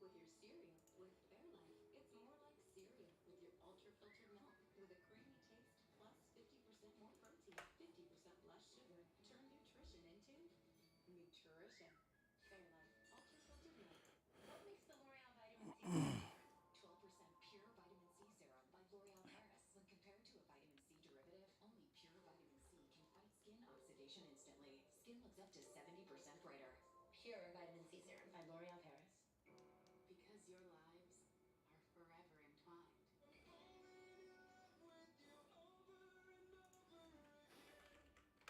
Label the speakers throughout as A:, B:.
A: with your cereal. With Fairlife, it's more like cereal with your ultra-filtered milk with a creamy taste plus 50% more protein, 50% less sugar. Turn nutrition into nutrition. Fairlife, ultra-filtered milk. What makes the L'Oreal Vitamin C serum different? 12% pure vitamin C serum by L'Oreal Paris. When compared to a vitamin C derivative, only pure vitamin C can fight skin oxidation instantly. Skin looks up to 70% brighter. Pure vitamin C serum by L'Oreal Paris. Because your lives are forever entwined.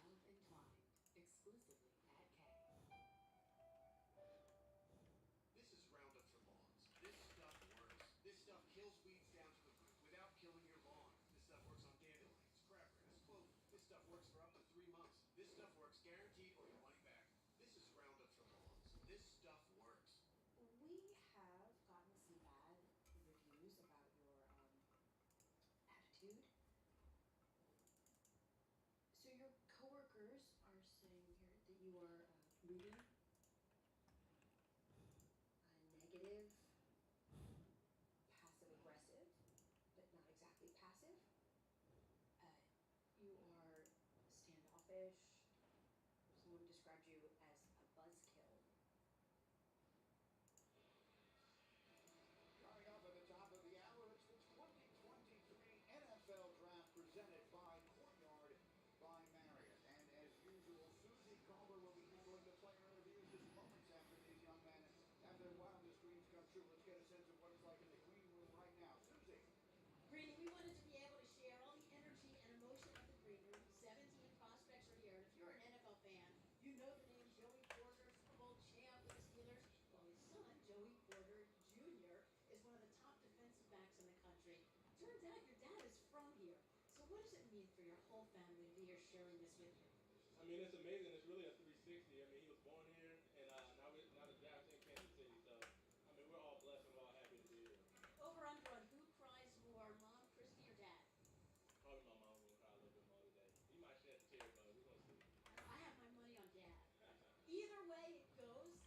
A: Love entwined. Exclusively at K.
B: This is Roundup for Lawns. This stuff works. This stuff kills weeds down to the root without killing your lawn. This stuff works on dandelions, crabgrass, clover. This stuff works for up to 3 months. This stuff works guaranteed or your money back. This is Roundup for Lawns. This stuff works.
C: We have gotten some bad reviews about your attitude. So your coworkers are saying here that you are moody, negative, passive aggressive, but not exactly passive. You are standoffish. Someone described you as a buzzkill.
B: Coming up at the top of the hour, it's the 2023 NFL Draft presented by Courtyard by Marriott. And as usual, Susie Calder will be handling the player interviews just moments after these young men have their wildest dreams come true. Let's get a sense of what it's like in the green room right now. Susie.
D: Greeny, we wanted to be able to share all the energy and emotion of the green room. 17 prospects are here, and if you're an NFL fan, you know the name Joey Porter, Super Bowl champ with the Steelers. Well, his son, Joey Porter Jr., is one of the top defensive backs in the country. Turns out your dad is from here. So what does it mean for your whole family to be here sharing this with you?
E: I mean, it's amazing. It's really a 360. I mean, he was born here, and now the draft's in Kansas City. So, I mean, we're all blessed and we're all happy to be here.
D: Over under on who cries more, Mom, Christy, or Dad?
E: Probably my mom will cry a little bit more today. He might shed a tear, but we're gonna see.
D: I have my money on Dad. Either way it goes,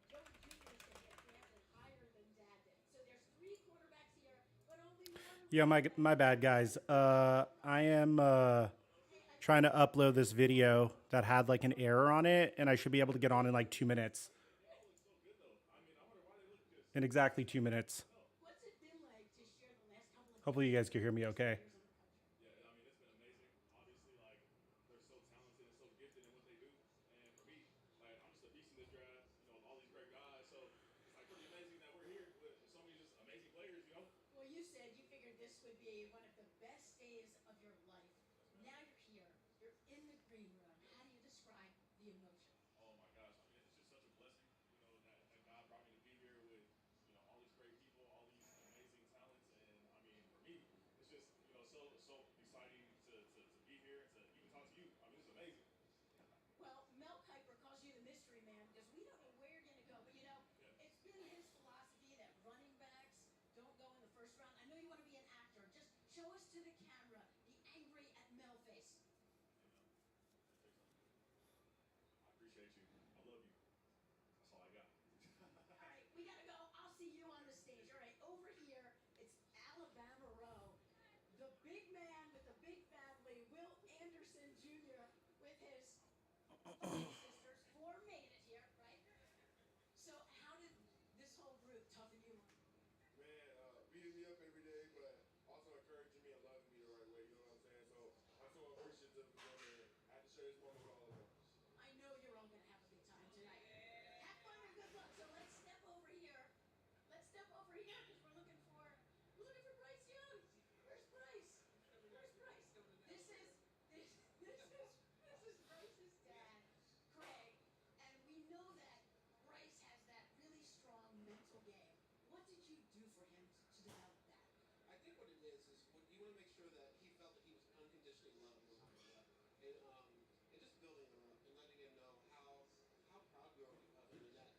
D: Joey Jr. is going to get drafted higher than Dad did. So there's 3 quarterbacks here, but only one.
F: Yeah, my bad, guys. I am trying to upload this video that had like an error on it, and I should be able to get on in like 2 minutes.
E: They all look so good though. I mean, I wonder why they look just
F: In exactly 2 minutes.
D: What's it been like to share the last couple of
F: Hopefully, you guys can hear me okay.
D: years in the country?
E: Yeah, I mean, it's been amazing. Obviously, like they're so talented and so gifted in what they do. And for me, like I'm just a beast in this draft. You know, with all these great guys. So it's like pretty amazing that we're here with so many just amazing players. You know.
D: Well, you said you figured this would be one of the best days of your life. Now you're here. You're in the green room. How do you describe the emotion?
E: Oh my gosh, I mean, it's just such a blessing, you know, that God brought me to be here with, you know, all these great people, all these amazing talents, and I mean, for me, it's just, you know, so exciting to be here and to even talk to you. I mean, it's amazing.
D: Well, Mel Kiper calls you the mystery man because we don't know where you're going to go. But, you know,
E: Yeah.
D: it's been his philosophy that running backs don't go in the first round. I know you want to be an actor. Just show us to the camera the angry at Mel face.
E: Hey, man, let me tell you something. I appreciate you. I love you. That's all I got.
D: All right, we got to go. I'll see you on the stage. All right, over here, it's Alabama Row. The big man with the big family, Will Anderson Jr., with his sisters. 4 made it here, right? So how did this whole group toughen you up?
G: Man, beating me up every day, but also encouraging me and loving me the right way. You know what I'm saying? So I'm so appreciative of them, and I have to share this moment with all of them.
D: I know you're all going to have a good time tonight. Have fun and good luck. So let's step over here. Let's step over here because we're looking for Bryce Young. Where's Bryce? Where's Bryce? This is Bryce's dad, Craig, and we know that Bryce has that really strong mental game. What did you do for him to develop that?
G: I think what it is when you want to make sure that he felt that he was unconditionally loved when he was up, and just building him up and letting him know how proud we are of him, and that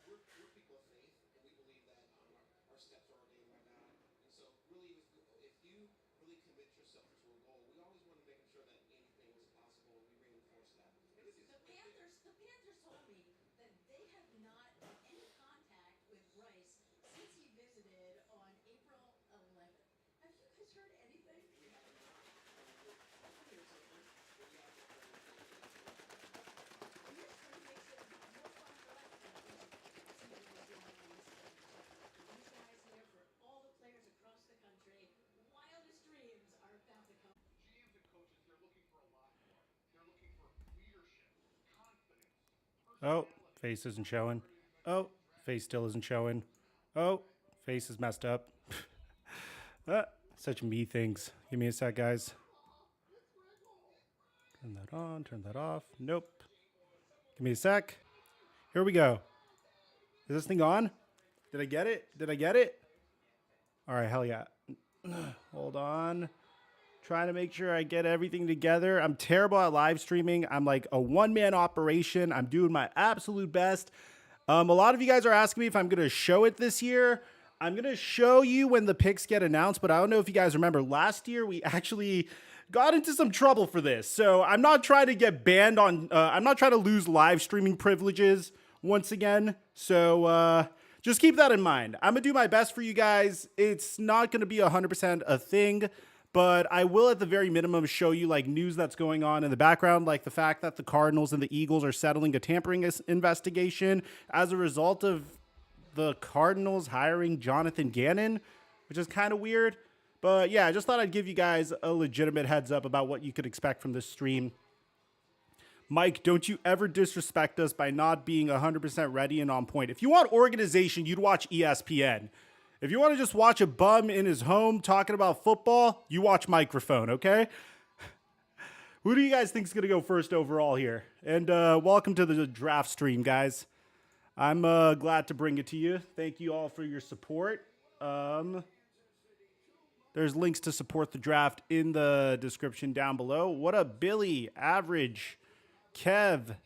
G: we're people of faith, and we believe that our steps are ordained by God, and so really if you really commit yourself to a goal, we always want to make sure that anything was possible, and we reinforce that. And
D: The Panthers told me that they have not had any contact with Bryce heard anything? Your stream makes it more fun for us fans. See what we're doing on this stage. These guys here for all the players across the country. Wildest dreams are about to come.
B: GMs and coaches, they're looking for a lot more. They're looking for leadership, confidence,
F: Oh,
B: personality.
F: face isn't showing. Oh, face still isn't showing. Oh, face is messed up. Such me things. Give me a sec, guys. Turn that on, turn that off. Nope. Give me a sec. Here we go. Is this thing on? Did I get it? Did I get it? All right, hell yeah. Hold on. Trying to make sure I get everything together. I'm terrible at live streaming. I'm like a one-man operation. I'm doing my absolute best. A lot of you guys are asking me if I'm going to show it this year. I'm going to show you when the picks get announced, but I don't know if you guys remember. Last year, we actually got into some trouble for this. So I'm not trying to get banned on... I'm not trying to lose live streaming privileges once again. So just keep that in mind. I'm going to do my best for you guys. It's not going to be 100% a thing, but I will at the very minimum show you like news that's going on in the background, like the fact that the Cardinals and the Eagles are settling a tampering investigation as a result of the Cardinals hiring Jonathan Gannon, which is kind of weird. But yeah, I just thought I'd give you guys a legitimate heads up about what you could expect from this stream. Mike, don't you ever disrespect us by not being 100% ready and on point. If you want organization, you'd watch ESPN. If you want to just watch a bum in his home talking about football, you watch Microphone, okay? Who do you guys think is going to go first overall here? And welcome to the draft stream, guys. I'm glad to bring it to you. Thank you all for your support. There's links to support the draft in the description down below. What up, Billy, Average, Kev?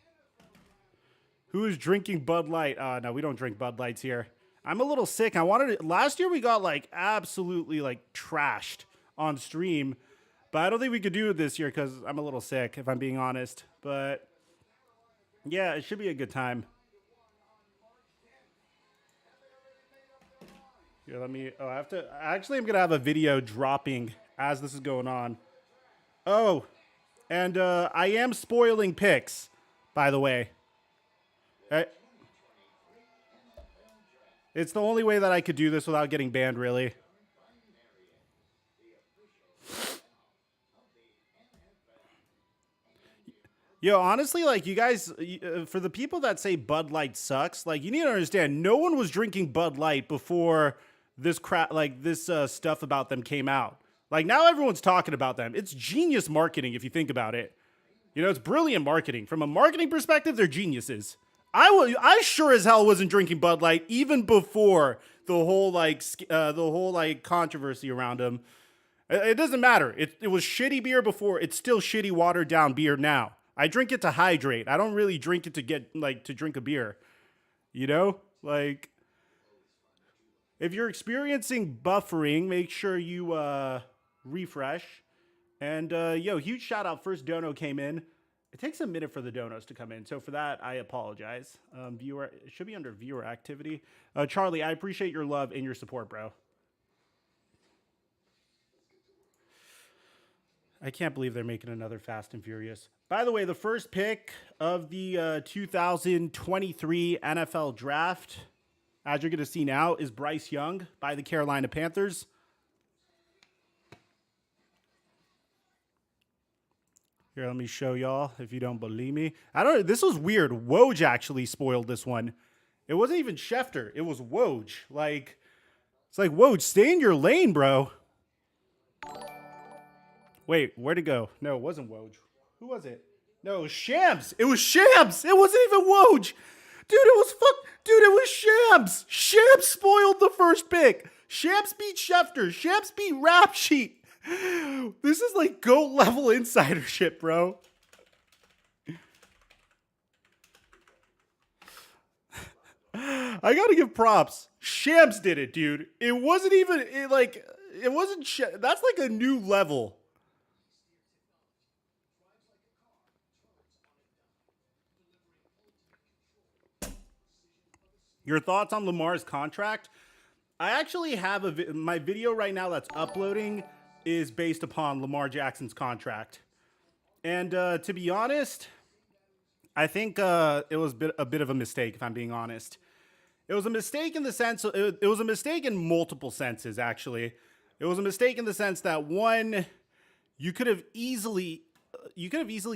F: Who is drinking Bud Light? No, we don't drink Bud Lights here. I'm a little sick. Last year we got like absolutely like trashed on stream, but I don't think we could do it this year because I'm a little sick, if I'm being honest. But yeah, it should be a good time. Here, let me, I have to, actually I'm going to have a video dropping as this is going on. Oh, and I am spoiling picks, by the way. It's the only way that I could do this without getting banned, really. Yo, honestly, like, you guys, for the people that say Bud Light sucks, like, you need to understand, no one was drinking Bud Light before this crap, like, this stuff about them came out. Like, now everyone's talking about them. It's genius marketing if you think about it. You know, it's brilliant marketing. From a marketing perspective, they're geniuses. I sure as hell wasn't drinking Bud Light even before the whole controversy around them. It doesn't matter. It was shitty beer before. It's still shitty watered down beer now. I drink it to hydrate. I don't really drink it to get to drink a beer. You know, like if you're experiencing buffering, make sure you refresh. And yo, huge shout out. First dono came in. It takes a minute for the donos to come in, so for that I apologize. Viewer, it should be under viewer activity. Charlie, I appreciate your love and your support, bro. I can't believe they're making another Fast and Furious. By the way, the first pick of the 2023 NFL Draft, as you're going to see now, is Bryce Young by the Carolina Panthers. Here, let me show y'all if you don't believe me. This was weird. Woj actually spoiled this one. It wasn't even Schefter. It was Woj. Like, it's like, Woj, stay in your lane, bro. Wait, where'd it go? No, it wasn't Woj. Who was it? No, it was Shams. It was Shams. It wasn't even Woj. Dude, it was Shams. Shams spoiled the first pick. Shams beat Schefter. Shams beat Rap Sheet. This is like GOAT level insidership, bro. I gotta give props. Shams did it, dude. It wasn't even, that's like a new level. Your thoughts on Lamar's contract? I actually have my video right now that's uploading. is based upon Lamar Jackson's contract. And to be honest, I think it was a bit of a mistake, if I'm being honest. It was a mistake in the sense, it was a mistake in multiple senses, actually. It was a mistake in the sense that, one, you could have easily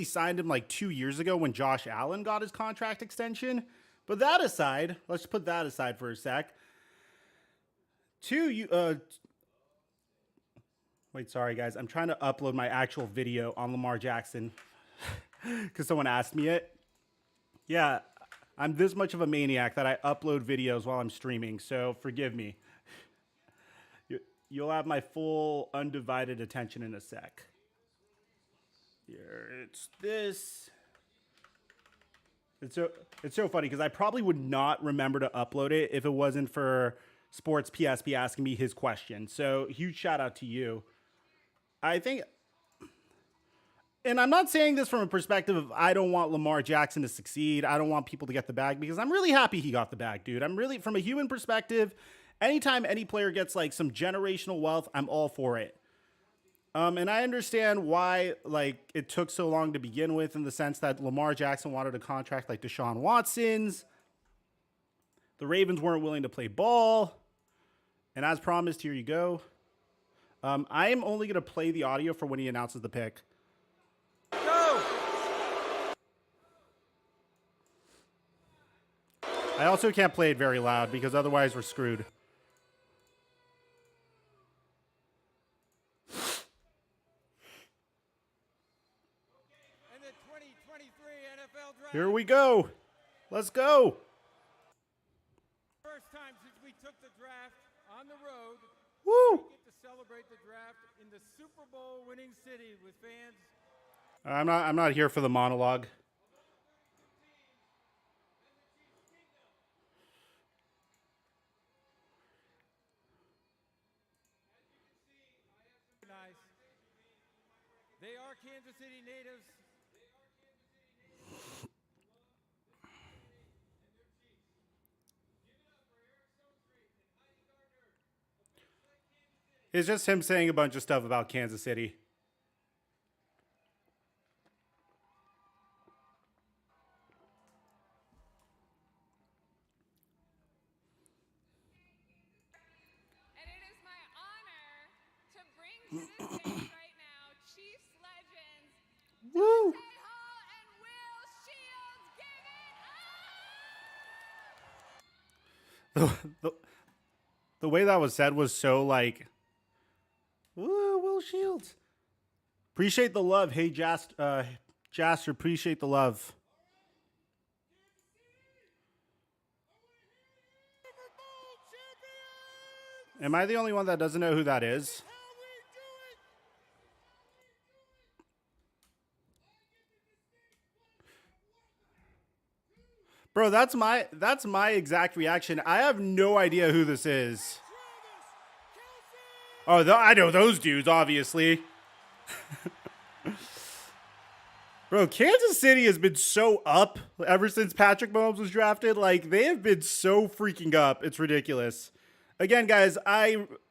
F: signed him like 2 years ago when Josh Allen got his contract extension. But that aside, let's put that aside for a sec. Wait, sorry guys. I'm trying to upload my actual video on Lamar Jackson because someone asked me it. Yeah, I'm this much of a maniac that I upload videos while I'm streaming, so forgive me. You'll have my full undivided attention in a sec. Here, it's this. It's so funny because I probably would not remember to upload it if it wasn't for Sports PSP asking me his question. So huge shout out to you. I think, and I'm not saying this from a perspective of I don't want Lamar Jackson to succeed. I don't want people to get the bag because I'm really happy he got the bag, dude. I'm really, from a human perspective, anytime any player gets like some generational wealth, I'm all for it. And I understand why like it took so long to begin with, in the sense that Lamar Jackson wanted a contract like Deshaun Watson's. The Ravens weren't willing to play ball. And as promised, here you go. I am only going to play the audio for when he announces the pick. Go! I also can't play it very loud because otherwise we're screwed. Here we go. Let's go.
H: First time since we took the draft on the road.
F: Woo!
H: We get to celebrate the draft in the Super Bowl winning city with fans.
F: I'm not here for the monologue.
H: Nice. They are Kansas City natives.
F: It's just him saying a bunch of stuff about Kansas City.
I: And it is my honor to bring to the stage right now Chiefs legends
F: Woo!
I: Dante Hall and Will Shields. Give it up!
F: The way that was said was so like, woo, Will Shields. Appreciate the love. Hey, Jaster, appreciate the love. Am I the only one that doesn't know who that is? Bro, that's my exact reaction. I have no idea who this is. Oh, I know those dudes, obviously. Bro, Kansas City has been so up ever since Patrick Mahomes was drafted. Like, they have been so freaking up. It's ridiculous. Again, guys,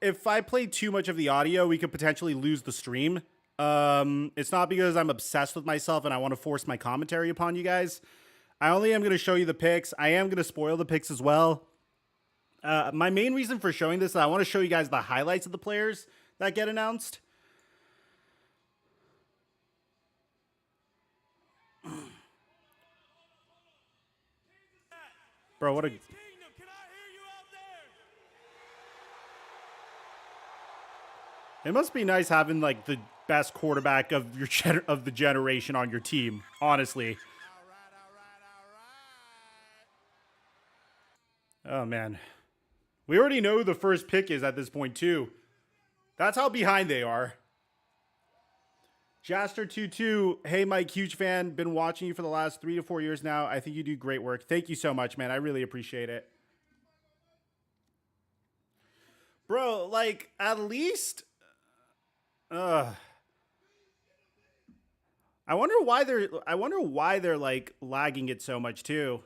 F: if I play too much of the audio, we could potentially lose the stream. It's not because I'm obsessed with myself and I want to force my commentary upon you guys. I only am going to show you the picks. I am going to spoil the picks as well. My main reason for showing this is I want to show you guys the highlights of the players that get announced. Bro, what a... It must be nice having like the best quarterback of of the generation on your team, honestly. Oh man. We already know who the first pick is at this point too. That's how behind they are. Jaster22, hey Mike, huge fan. Been watching you for the last 3 to 4 years now. I think you do great work. Thank you so much, man. I really appreciate it. Bro, like, at least... I wonder why they're like lagging it so much too.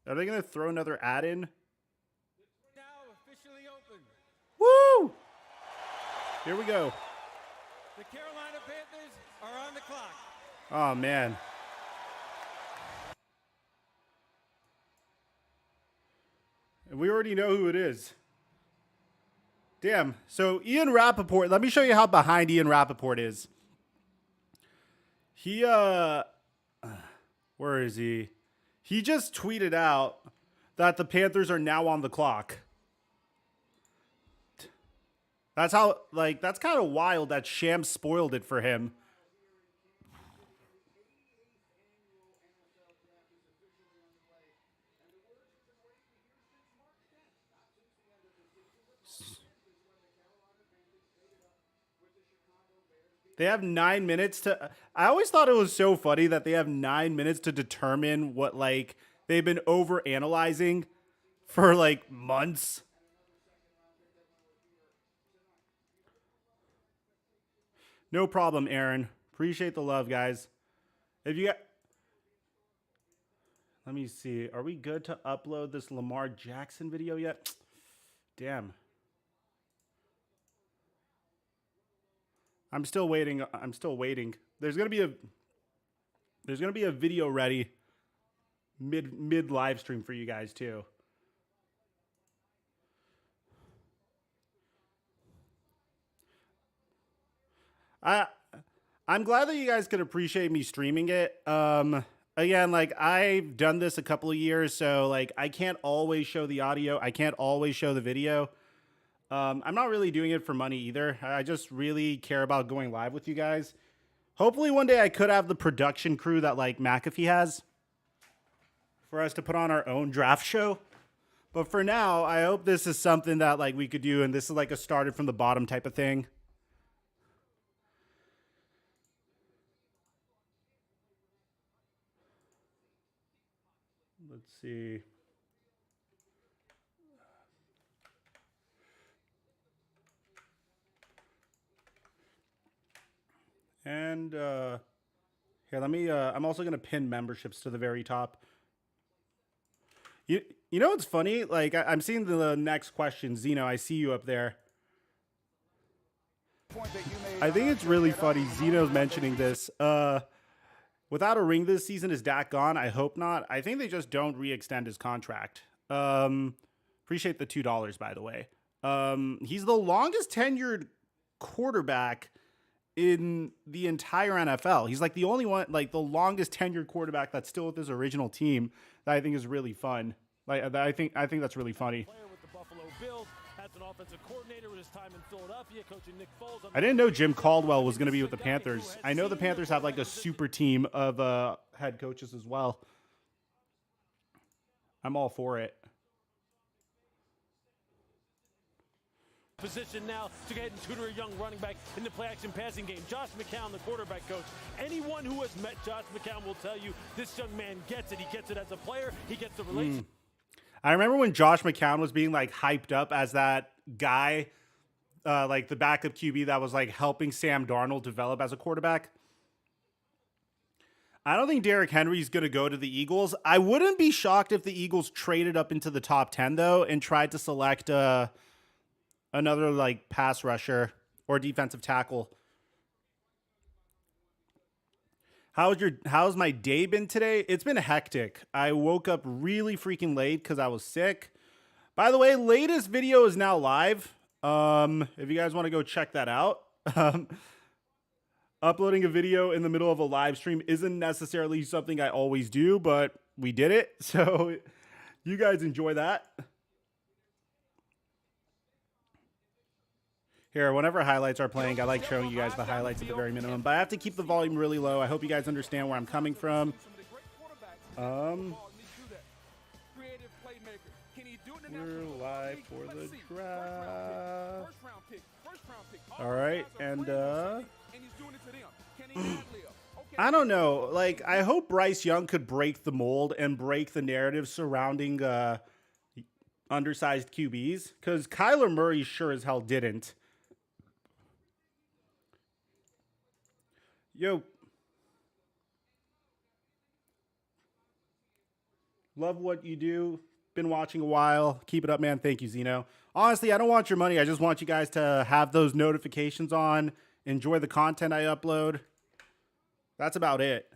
F: Are they gonna throw another ad in?
H: Now officially open.
F: Woo! Here we go.
H: The Carolina Panthers are on the clock.
F: Oh, man. And we already know who it is. Damn. So Ian Rappaport, let me show you how behind Ian Rappaport is. He, where is he? He just tweeted out that the Panthers are now on the clock. That's how, like, that's kind of wild that Shams spoiled it for him. They have 9 minutes to. I always thought it was so funny that they have 9 minutes to determine what, like, they've been over analyzing for like months. No problem, Aaron. Appreciate the love, guys. If you got. Let me see. Are we good to upload this Lamar Jackson video yet? Damn. I'm still waiting. I'm still waiting. There's gonna be a video ready mid live stream for you guys too. I'm glad that you guys could appreciate me streaming it. Again, like, I've done this a couple of years, so like I can't always show the audio. I can't always show the video. I'm not really doing it for money either. I just really care about going live with you guys. Hopefully one day I could have the production crew that like McAfee has for us to put on our own draft show. But for now, I hope this is something that like we could do, and this is like a started from the bottom type of thing. Let's see. And here, let me, I'm also going to pin memberships to the very top. You know what's funny? Like, I'm seeing the next question. Zeno, I see you up there. I think it's really funny. Zeno's mentioning this. Without a ring this season, is Dak gone? I hope not. I think they just don't re-extend his contract. Appreciate the $2, by the way. He's the longest tenured quarterback in the entire NFL. He's like the only one, like the longest tenured quarterback that's still with his original team that I think is really fun. Like, I think that's really funny. I didn't know Jim Caldwell was going to be with the Panthers. I know the Panthers have like a super team of head coaches as well. I'm all for it.
J: Position now to get and tutor a young running back in the play-action passing game. Josh McCown, the quarterback coach. Anyone who has met Josh McCown will tell you this young man gets it. He gets it as a player. He gets the relationship.
F: I remember when Josh McCown was being like hyped up as that guy, like the backup QB that was like helping Sam Darnold develop as a quarterback. I don't think Derrick Henry's going to go to the Eagles. I wouldn't be shocked if the Eagles traded up into the top 10 though and tried to select another like pass rusher or defensive tackle. How's my day been today? It's been hectic. I woke up really freaking late because I was sick. By the way, latest video is now live. If you guys want to go check that out. Uploading a video in the middle of a live stream isn't necessarily something I always do, but we did it. So you guys enjoy that. Here, whenever highlights are playing, I like showing you guys the highlights at the very minimum, but I have to keep the volume really low. I hope you guys understand where I'm coming from. We're live for the draft. All right, and I don't know. Like, I hope Bryce Young could break the mold and break the narrative surrounding undersized QBs, because Kyler Murray sure as hell didn't. Yo. Love what you do. Been watching a while. Keep it up, man. Thank you, Zeno. Honestly, I don't want your money. I just want you guys to have those notifications on. Enjoy the content I upload. That's about it.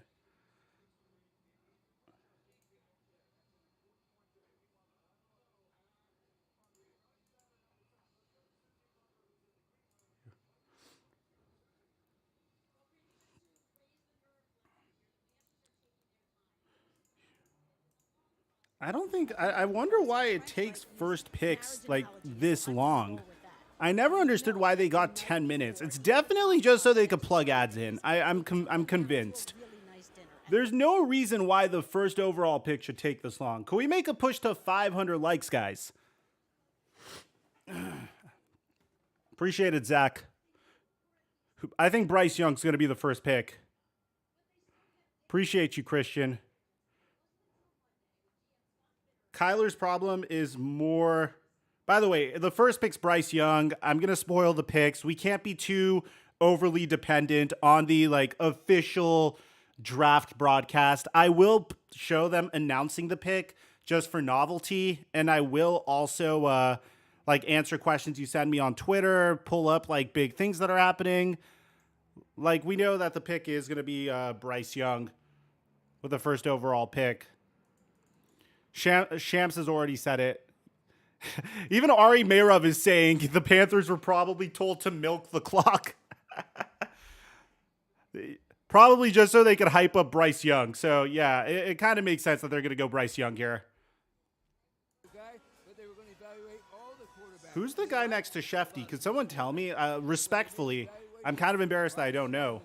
F: I don't think, I wonder why it takes first picks like this long. I never understood why they got 10 minutes. It's definitely just so they could plug ads in. I'm convinced. There's no reason why the first overall pick should take this long. Can we make a push to 500 likes, guys? Appreciate it, Zach. I think Bryce Young's going to be the first pick. Appreciate you, Christian. Kyler's problem is more... By the way, the first pick's Bryce Young. I'm going to spoil the picks. We can't be too overly dependent on the official draft broadcast. I will show them announcing the pick just for novelty, and I will also answer questions you send me on Twitter, pull up big things that are happening. We know that the pick is going to be Bryce Young with the first overall pick. Shams has already said it. Even Ari Meirov is saying the Panthers were probably told to milk the clock. Probably just so they could hype up Bryce Young. So, yeah, it kind of makes sense that they're going to go Bryce Young here. Who's the guy next to Shefty? Could someone tell me? Respectfully, I'm kind of embarrassed that I don't know.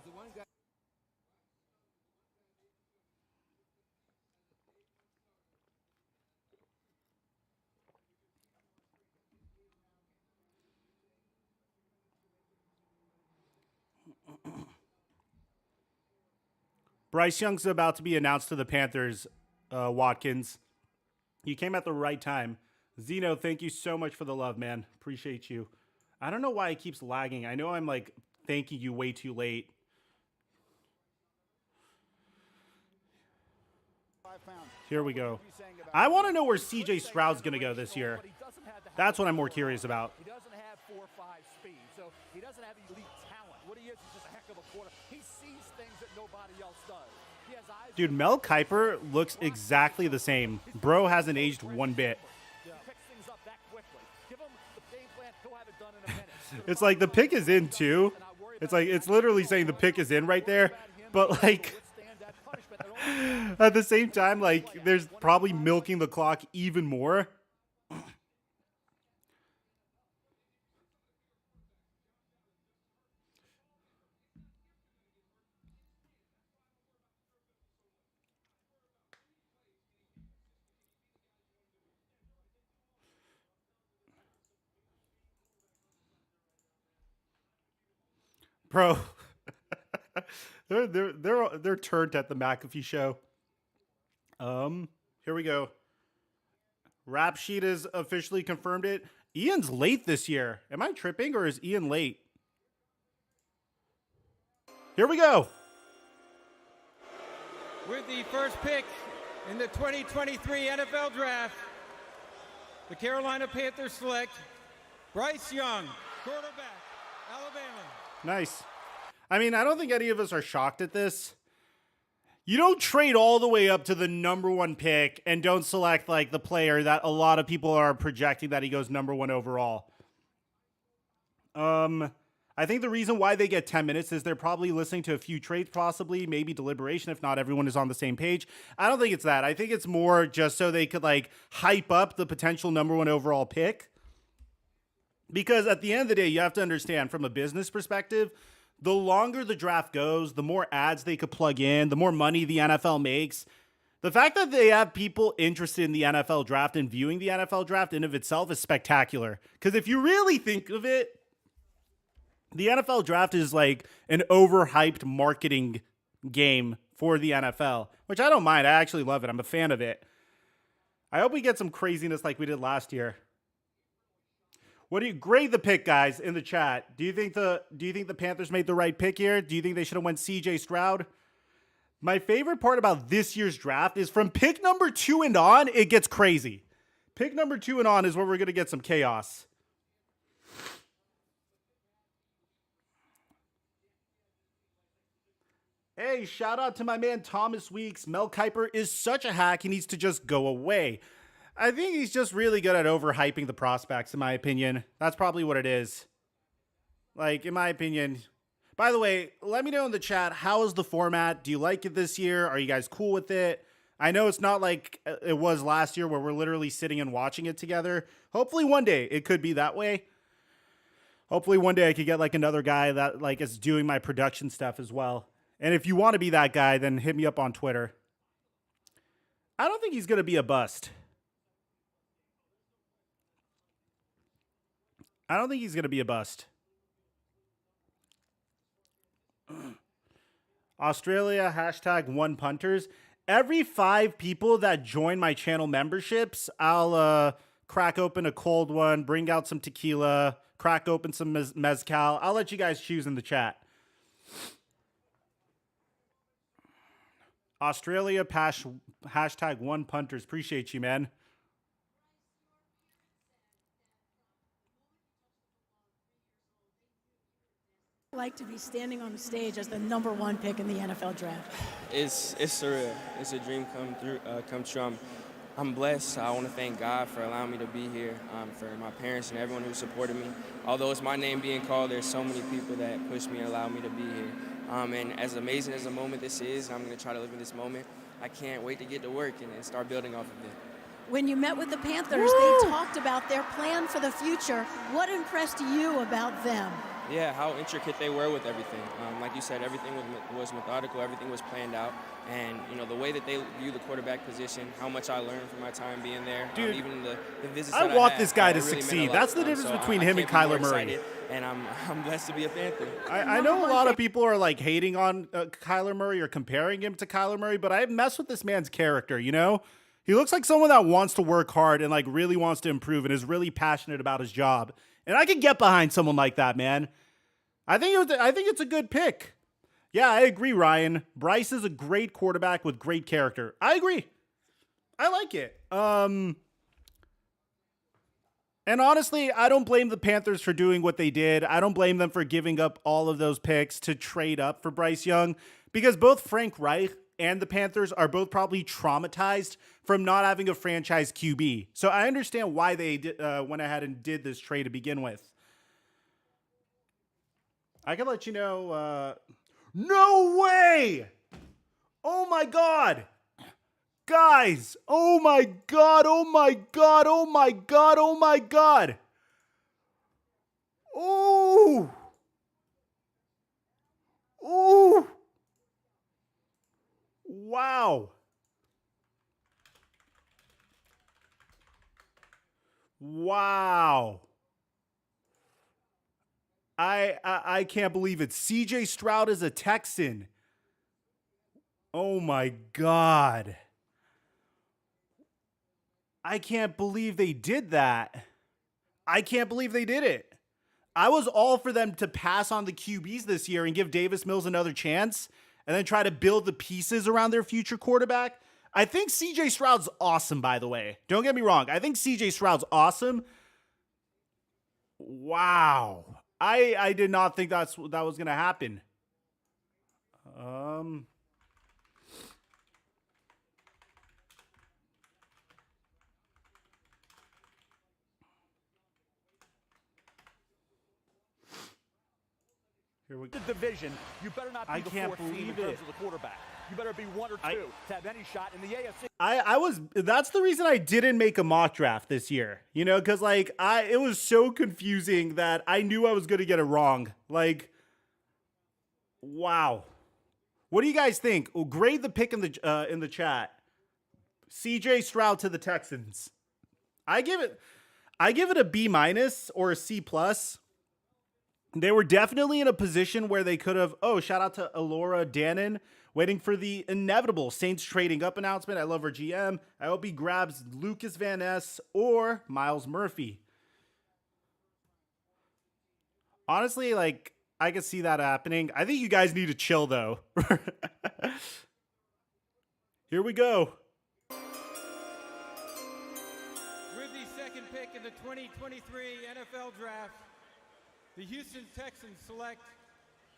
F: Bryce Young's about to be announced to the Panthers, Watkins. You came at the right time. Zeno, thank you so much for the love, man. Appreciate you. I don't know why it keeps lagging. I know I'm thanking you way too late. Here we go. I want to know where CJ Stroud's going to go this year. That's what I'm more curious about.
K: He doesn't have 4.5 speed, so he doesn't have elite talent. What he is just a heck of a quarter. He sees things that nobody else does. He has eyes.
F: Dude, Mel Kiper looks exactly the same. Bro hasn't aged one bit.
K: He picks things up that quickly. Give him the game plan. He'll have it done in a minute.
F: It's the pick is in too. It's literally saying the pick is in right there. But at the same time, there's probably milking the clock even more. Bro, they're turned at the McAfee show. Here we go. Rap Sheet has officially confirmed it. Ian's late this year. Am I tripping or is Ian late? Here we go.
H: With the first pick in the 2023 NFL Draft, the Carolina Panthers select Bryce Young, quarterback, Alabama.
F: Nice. I mean, I don't think any of us are shocked at this. You don't trade all the way up to the number one pick and don't select the player that a lot of people are projecting that he goes number one overall. I think the reason why they get 10 minutes is they're probably listening to a few trades, possibly, maybe deliberation, if not everyone is on the same page. I don't think it's that. I think it's more just so they could hype up the potential number one overall pick. Because at the end of the day, you have to understand from a business perspective, the longer the draft goes, the more ads they could plug in, the more money the NFL makes. The fact that they have people interested in the NFL draft and viewing the NFL draft in of itself is spectacular. Because if you really think of it, the NFL draft is an overhyped marketing game for the NFL, which I don't mind. I actually love it. I'm a fan of it. I hope we get some craziness like we did last year. What do you grade the pick, guys, in the chat? Do you think the Panthers made the right pick here? Do you think they should have went CJ Stroud? My favorite part about this year's draft is from pick number 2 and on, it gets crazy. Pick number 2 and on is where we're going to get some chaos. Hey, shout out to my man Thomas Weeks. Mel Kiper is such a hack. He needs to just go away. I think he's just really good at overhyping the prospects, in my opinion. That's probably what it is. Like, in my opinion. By the way, let me know in the chat, how is the format? Do you like it this year? Are you guys cool with it? I know it's not like it was last year where we're literally sitting and watching it together. Hopefully one day it could be that way. Hopefully one day I could get like another guy that like is doing my production stuff as well. And if you want to be that guy, then hit me up on Twitter. I don't think he's going to be a bust. I don't think he's going to be a bust. Australia, #1punters. Every 5 people that join my channel memberships, I'll crack open a cold one, bring out some tequila, crack open some mezcal. I'll let you guys choose in the chat. Australia, #1punters. Appreciate you, man.
D: Like to be standing on the stage as the #1 pick in the NFL draft?
L: It's surreal. It's a dream come true. I'm blessed. I want to thank God for allowing me to be here, for my parents and everyone who supported me. Although it's my name being called, there's so many people that pushed me and allowed me to be here. And as amazing as the moment this is, I'm going to try to live in this moment. I can't wait to get to work and start building off of it.
D: When you met with the Panthers, they talked about their plan for the future. What impressed you about them?
L: Yeah, how intricate they were with everything. Like you said, everything was methodical, everything was planned out. And, you know, the way that they view the quarterback position, how much I learned from my time being there.
F: Dude,
L: even the visits
F: I
L: that
F: want
L: I had,
F: this guy to
L: really
F: succeed.
L: meant a lot
F: That's
L: to
F: the
L: them.
F: difference
L: So
F: between
L: I
F: him and
L: can't be more
F: Kyler Murray.
L: excited, and I'm blessed to be a Panther.
F: I know a lot of people are like hating on Kyler Murray or comparing him to Kyler Murray, but I mess with this man's character, you know? He looks like someone that wants to work hard and like really wants to improve and is really passionate about his job. And I can get behind someone like that, man. I think it's a good pick. Yeah, I agree, Ryan. Bryce is a great quarterback with great character. I agree. I like it. And honestly, I don't blame the Panthers for doing what they did. I don't blame them for giving up all of those picks to trade up for Bryce Young, because both Frank Reich and the Panthers are both probably traumatized from not having a franchise QB. So I understand why they went ahead and did this trade to begin with. I can let you know. No way! Oh my God! Guys! Oh my God! Oh my God! Oh my God! Oh my God! Ooh! Ooh! Wow! Wow! I can't believe it. CJ Stroud is a Texan. Oh my God. I can't believe they did that. I can't believe they did it. I was all for them to pass on the QBs this year and give Davis Mills another chance and then try to build the pieces around their future quarterback. I think CJ Stroud's awesome, by the way. Don't get me wrong. I think CJ Stroud's awesome. Wow. I did not think that was going to happen. Here we go.
K: The division, you better not be
F: I
K: the
F: can't
K: fourth team in
F: believe
K: terms
F: it.
K: of the quarterback. You better be 1 or 2 to have any shot in the AFC.
F: That's the reason I didn't make a mock draft this year, you know, because like it was so confusing that I knew I was going to get it wrong. Like, wow. What do you guys think? Well, grade the pick in the chat. CJ Stroud to the Texans. I give it a B- or a C+. They were definitely in a position where they could have, shout out to Alora Dannon, waiting for the inevitable Saints trading up announcement. I love our GM. I hope he grabs Lucas Van Ness or Miles Murphy. Honestly, like, I could see that happening. I think you guys need to chill, though.
H: With pick in the 2023 NFL Draft, the Houston Texans select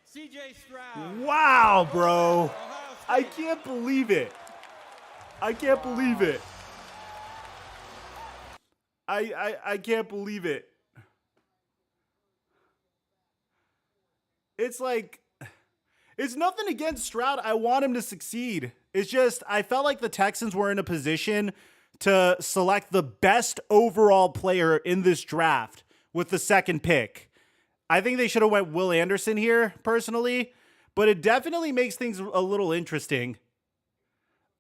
H: C.J. Stroud.
F: Wow, bro. I can't believe it. I can't believe it. I can't believe it. It's like, it's nothing against Stroud. I want him to succeed. It's just, I felt like the Texans were in a position to select the best overall player in this draft with the second pick. I think they should have went Will Anderson here, personally, but it definitely makes things a little interesting.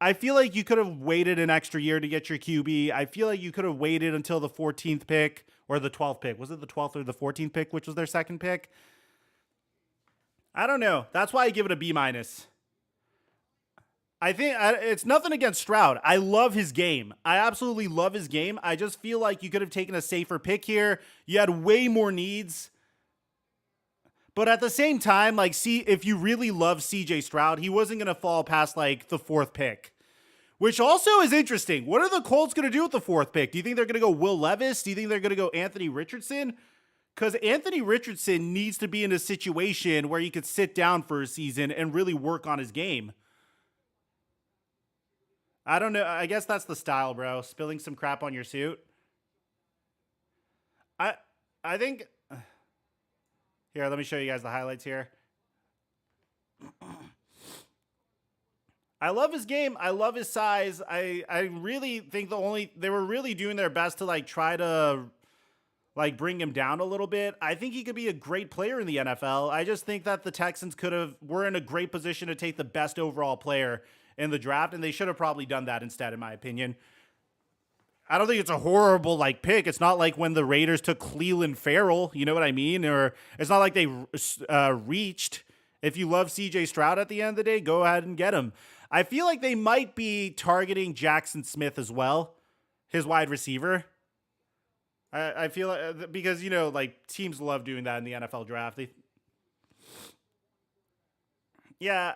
F: I feel like you could have waited an extra year to get your QB. I feel like you could have waited until the 14th pick or the 12th pick. Was it the 12th or the 14th pick, which was their second pick? I don't know. That's why I give it a B-. I think it's nothing against Stroud. I love his game. I absolutely love his game. I just feel like you could have taken a safer pick here. You had way more needs. But at the same time, like, see, if you really love CJ Stroud, he wasn't going to fall past like the 4th pick, which also is interesting. What are the Colts going to do with the 4th pick? Do you think they're going to go Will Levis? Do you think they're going to go Anthony Richardson? Because Anthony Richardson needs to be in a situation where he could sit down for a season and really work on his game. I don't know. I guess that's the style, bro. Spilling some crap on your suit. I think... Here, let me show you guys the highlights here. I love his game. I love his size. I really think they were really doing their best to like try to like bring him down a little bit. I think he could be a great player in the NFL. I just think that the Texans were in a great position to take the best overall player in the draft, and they should have probably done that instead, in my opinion. I don't think it's a horrible like pick. It's not like when the Raiders took Cleveland Farrell, you know what I mean? Or it's not like they reached. If you love CJ Stroud at the end of the day, go ahead and get him. I feel like they might be targeting Jackson Smith as well, his wide receiver. I feel like, because, you know, like teams love doing that in the NFL draft. Yeah,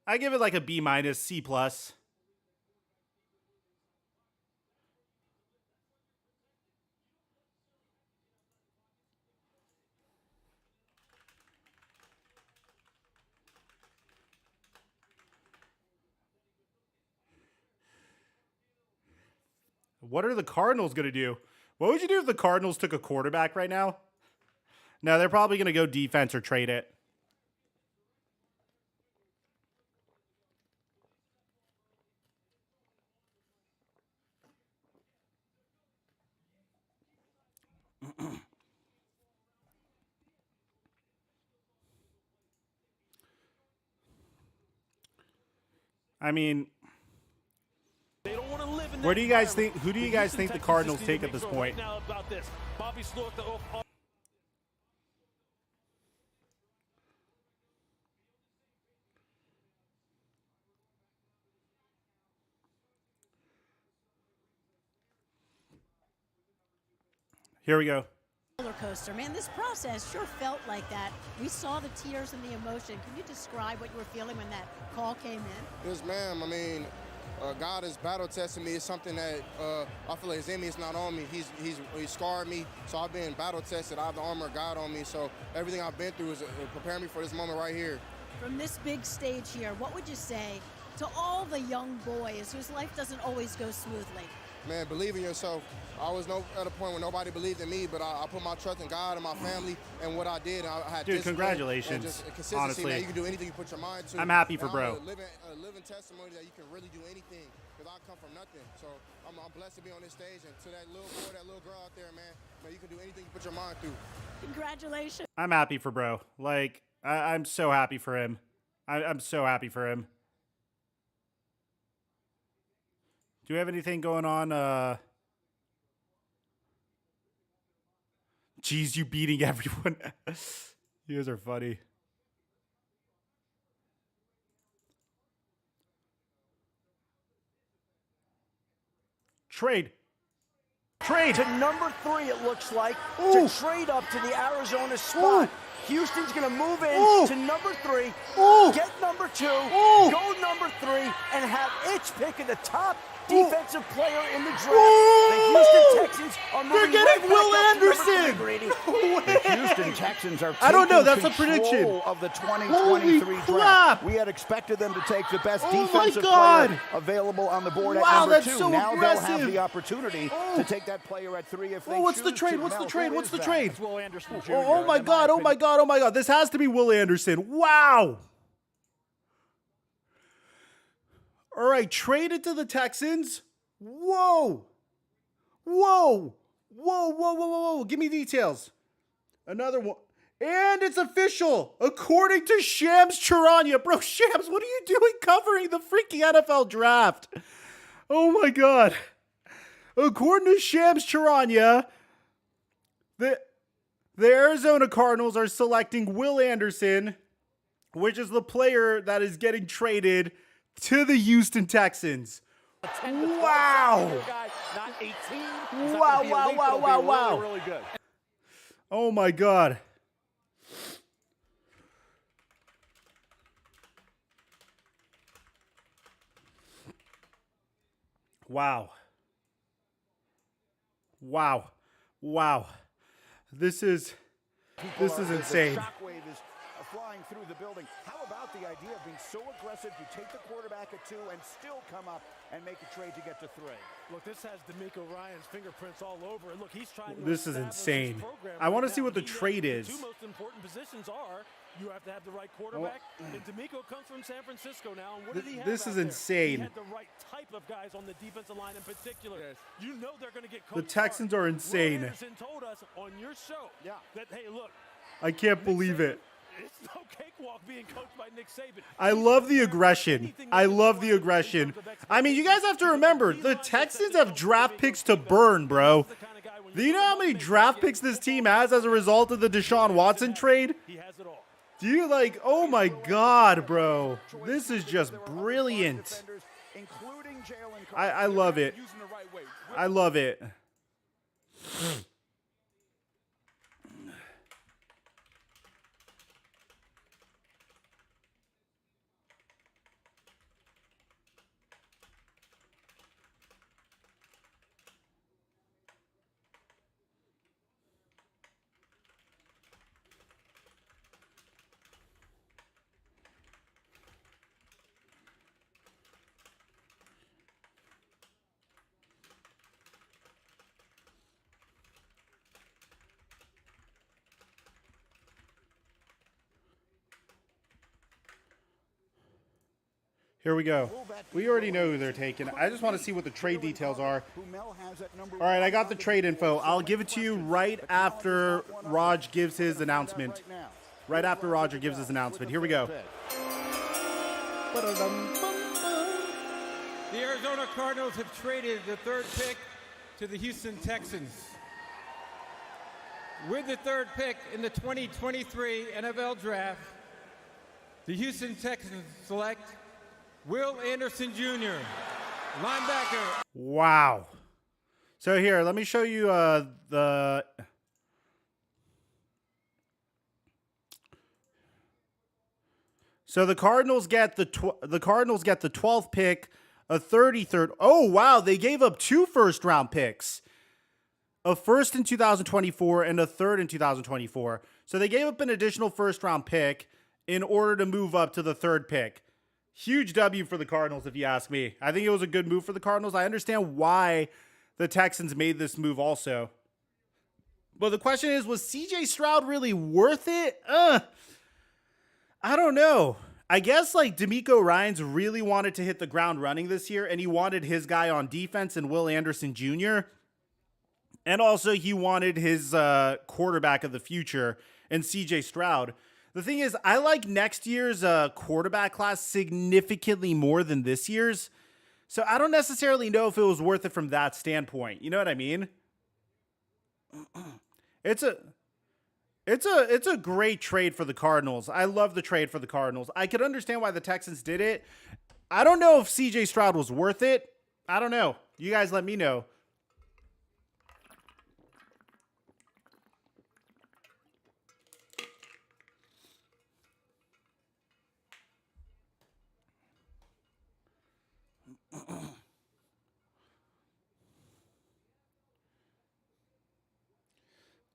F: I give it like a B-, C+. What are the Cardinals going to do? What would you do if the Cardinals took a quarterback right now? No, they're probably going to go defense or trade it. I mean, where do you guys think? Who do you guys think the Cardinals take at this point? Here we go.
D: Roller coaster, man. This process sure felt like that. We saw the tears and the emotion. Can you describe what you were feeling when that call came in?
M: Yes, ma'am. I mean, God is battle testing me. It's something that I feel like is in me. It's not on me. He's scarred me. So I've been battle tested. I have the armor of God on me. So everything I've been through is preparing me for this moment right here.
D: From this big stage here, what would you say to all the young boys whose life doesn't always go smoothly?
M: Man, believe in yourself. I was at a point where nobody believed in me, but I put my trust in God and my family and what I did. I had
F: congratulations.
M: And just consistency.
F: Honestly,
M: man, you can do anything you put your mind to.
F: I'm happy for bro.
M: A living testimony that you can really do anything, because I come from nothing. So I'm blessed to be on this stage, and to that little boy, that little girl out there, man, you can do anything you put your mind through.
D: Congratulations.
F: I'm happy for bro. Like, I'm so happy for him. I'm so happy for him. Do we have anything going on? Jeez, you beating everyone. You guys are funny. Trade.
N: To number 3, it looks like, to trade up to the Arizona spot.
K: Houston's going to move in
F: Ooh.
K: to number 3,
F: Ooh.
K: get number 2,
F: Ooh.
K: go number 3, and have its pick of the top
F: Ooh.
K: defensive player in the draft.
F: Ooh.
K: The Houston Texans are
F: They're
K: moving
F: getting
K: right
F: Will
K: back up to number
F: Anderson.
K: 3, Greeny.
F: No way.
B: The Houston Texans are
F: I don't know.
B: taking
F: That's a prediction.
B: control of the 2023
F: Holy
B: draft.
F: crap.
B: We had expected them to take the best
F: Oh my
B: defensive
F: God.
B: player available on the board
F: Wow,
B: at number
F: that's
B: 2.
F: so
B: Now they'll have
F: aggressive.
B: the opportunity
F: Oh.
B: to take that player at 3 if they
F: Oh, what's the
B: choose
F: trade?
B: to.
F: What's the
B: Mel,
F: trade?
B: who
F: What's
B: is
F: the
B: that?
F: trade?
K: It's Will Anderson Jr.
F: Oh my
K: in
F: God. Oh my
K: opinion.
F: God. Oh my God. This has to be Will Anderson. Wow. All right. Traded to the Texans. Whoa. Whoa. Whoa, whoa, whoa, whoa, whoa. Give me details. Another one. And it's official. According to Shams Charania. Bro, Shams, what are you doing covering the freaking NFL draft? Oh my God. According to Shams Charania, the Arizona Cardinals are selecting Will Anderson, which is the player that is getting traded to the Houston Texans. Wow.
K: Guy, not 18.
F: Wow, wow, wow, wow, wow.
K: Really good.
F: Oh my God. Wow. Wow. Wow. This is insane.
B: The shockwave is flying through the building. How about the idea of being so aggressive? You take the quarterback at 2 and still come up and make a trade to get to 3.
J: Look, this has D'Amico Ryan's fingerprints all over it. Look, he's trying to
F: This is
J: establish his
F: insane.
J: program
F: I want to
J: right
F: see
J: now.
F: what the
J: He knows
F: trade
J: the
F: is.
J: two most important positions are you have to have the right quarterback, and D'Amico comes from San Francisco now. And what did he have
F: This
J: out
F: is
J: there?
F: insane.
J: He had the right type of guys on the defensive line in particular.
K: Yes.
J: You know they're going to get
F: The
J: coached
F: Texans
J: hard.
F: are insane.
J: Will Anderson told us on your show that, hey, look,
F: I can't believe it.
J: it's no cakewalk being coached by Nick Saban.
F: I love the aggression. I love the aggression. I mean, you guys have to remember, the Texans have draft picks to burn, bro. Do you know how many draft picks this team has as a result of the Deshaun Watson trade?
J: He has it all.
F: Do you like, oh my God, bro. This is just brilliant. I love it. I love it. Here we go. We already know who they're taking. I just want to see what the trade details are. All right, I got the trade info. I'll give it to you right after Raj gives his announcement. Right after Roger gives his announcement. Here we go.
H: The Arizona Cardinals have traded the 3rd pick to the Houston Texans. With the 3rd pick in the 2023 NFL Draft, the Houston Texans select Will Anderson Jr., linebacker.
F: Wow. So here, let me show you the... So the Cardinals get the 12th pick, a 33rd. Oh, wow, they gave up 2 first-round picks. A first in 2024 and a third in 2024. So they gave up an additional first-round pick in order to move up to the 3rd pick. Huge W for the Cardinals, if you ask me. I think it was a good move for the Cardinals. I understand why the Texans made this move also. But the question is, was CJ Stroud really worth it? I don't know. I guess like D'Amico Ryans really wanted to hit the ground running this year, and he wanted his guy on defense and Will Anderson Jr. And also he wanted his quarterback of the future and CJ Stroud. The thing is, I like next year's quarterback class significantly more than this year's. So I don't necessarily know if it was worth it from that standpoint. You know what I mean? It's a great trade for the Cardinals. I love the trade for the Cardinals. I could understand why the Texans did it. I don't know if CJ Stroud was worth it. I don't know. You guys let me know.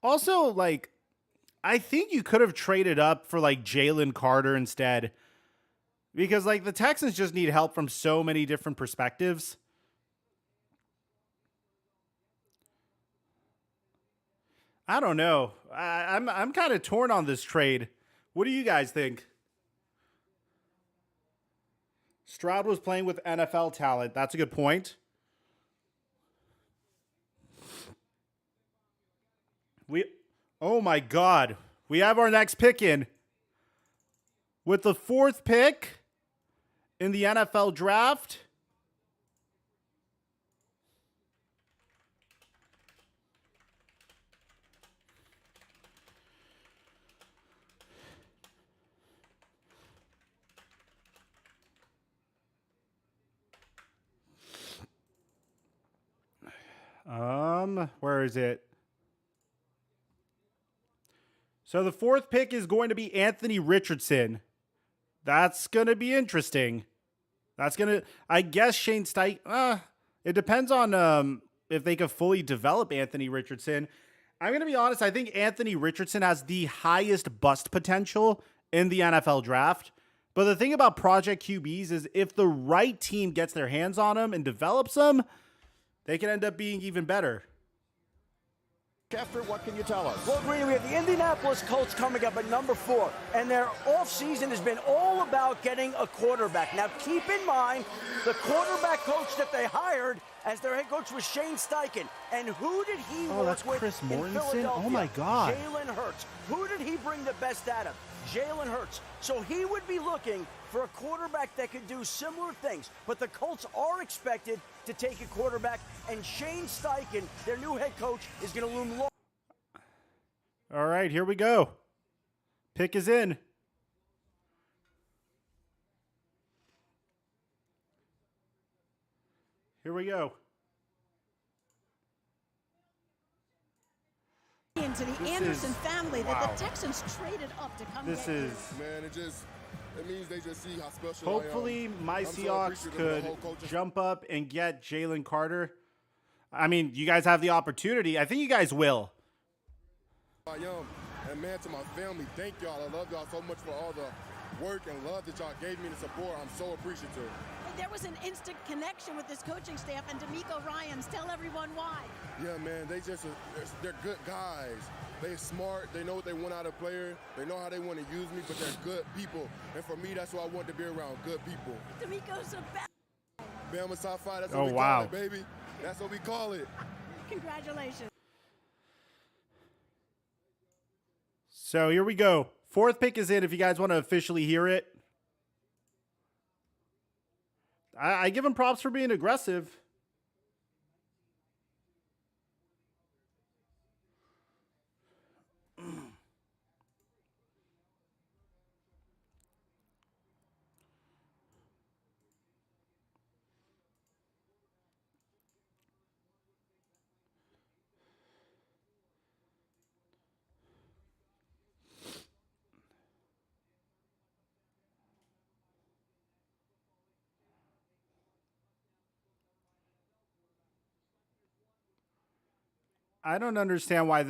F: Also, like, I think you could have traded up for like Jalen Carter instead. Because like the Texans just need help from so many different perspectives. I don't know. I'm kind of torn on this trade. What do you guys think? Stroud was playing with NFL talent. That's a good point. Oh my God. We have our next pick in. With the 4th pick in the NFL draft. Where is it? So the 4th pick is going to be Anthony Richardson. That's going to be interesting. That's going to, I guess Shane Steichen, it depends on if they can fully develop Anthony Richardson. I'm going to be honest, I think Anthony Richardson has the highest bust potential in the NFL draft. But the thing about Project QBs is if the right team gets their hands on them and develops them, they can end up being even better.
N: Kester, what can you tell us?
O: Well, Greeny, we have the Indianapolis Colts coming up at number 4, and their offseason has been all about getting a quarterback. Now, keep in mind, the quarterback coach that they hired as their head coach was Shane Steichen. And who did he work
F: that's
O: with
F: Chris
O: in
F: Mortensen?
O: Philadelphia?
F: Oh, my God.
O: Jalen Hurts. Who did he bring the best out of? Jalen Hurts. So he would be looking for a quarterback that could do similar things. But the Colts are expected to take a quarterback, and Shane Steichen, their new head coach, is going to loom large.
F: All right, here we go. Pick is in. Here we go.
D: Into the Anderson family that the Texans traded up to come
F: This
D: get
F: is
M: Man, it means they just see how special
F: hopefully
M: I am.
F: my
M: I'm so
F: Seahawks
M: appreciative of
F: could
M: the whole coaching
F: jump up and get Jalen Carter. I mean, you guys have the opportunity. I think you guys will.
M: I am. And man, to my family, thank y'all. I love y'all so much for all the work and love that y'all gave me to support. I'm so appreciative.
D: There was an instant connection with this coaching staff and D'Amico Ryans. Tell everyone why.
M: Yeah, man, they're good guys. They're smart. They know what they want out of a player. They know how they want to use me, but they're good people. And for me, that's what I want to be around, good people.
D: D'Amico's a bad.
M: Bama top 5, that's
F: Oh,
M: what we
F: wow.
M: call it, baby. That's what we call it.
D: Congratulations.
F: So here we go. 4th pick is in if you guys want to officially hear it. I give him props for being aggressive. I don't understand why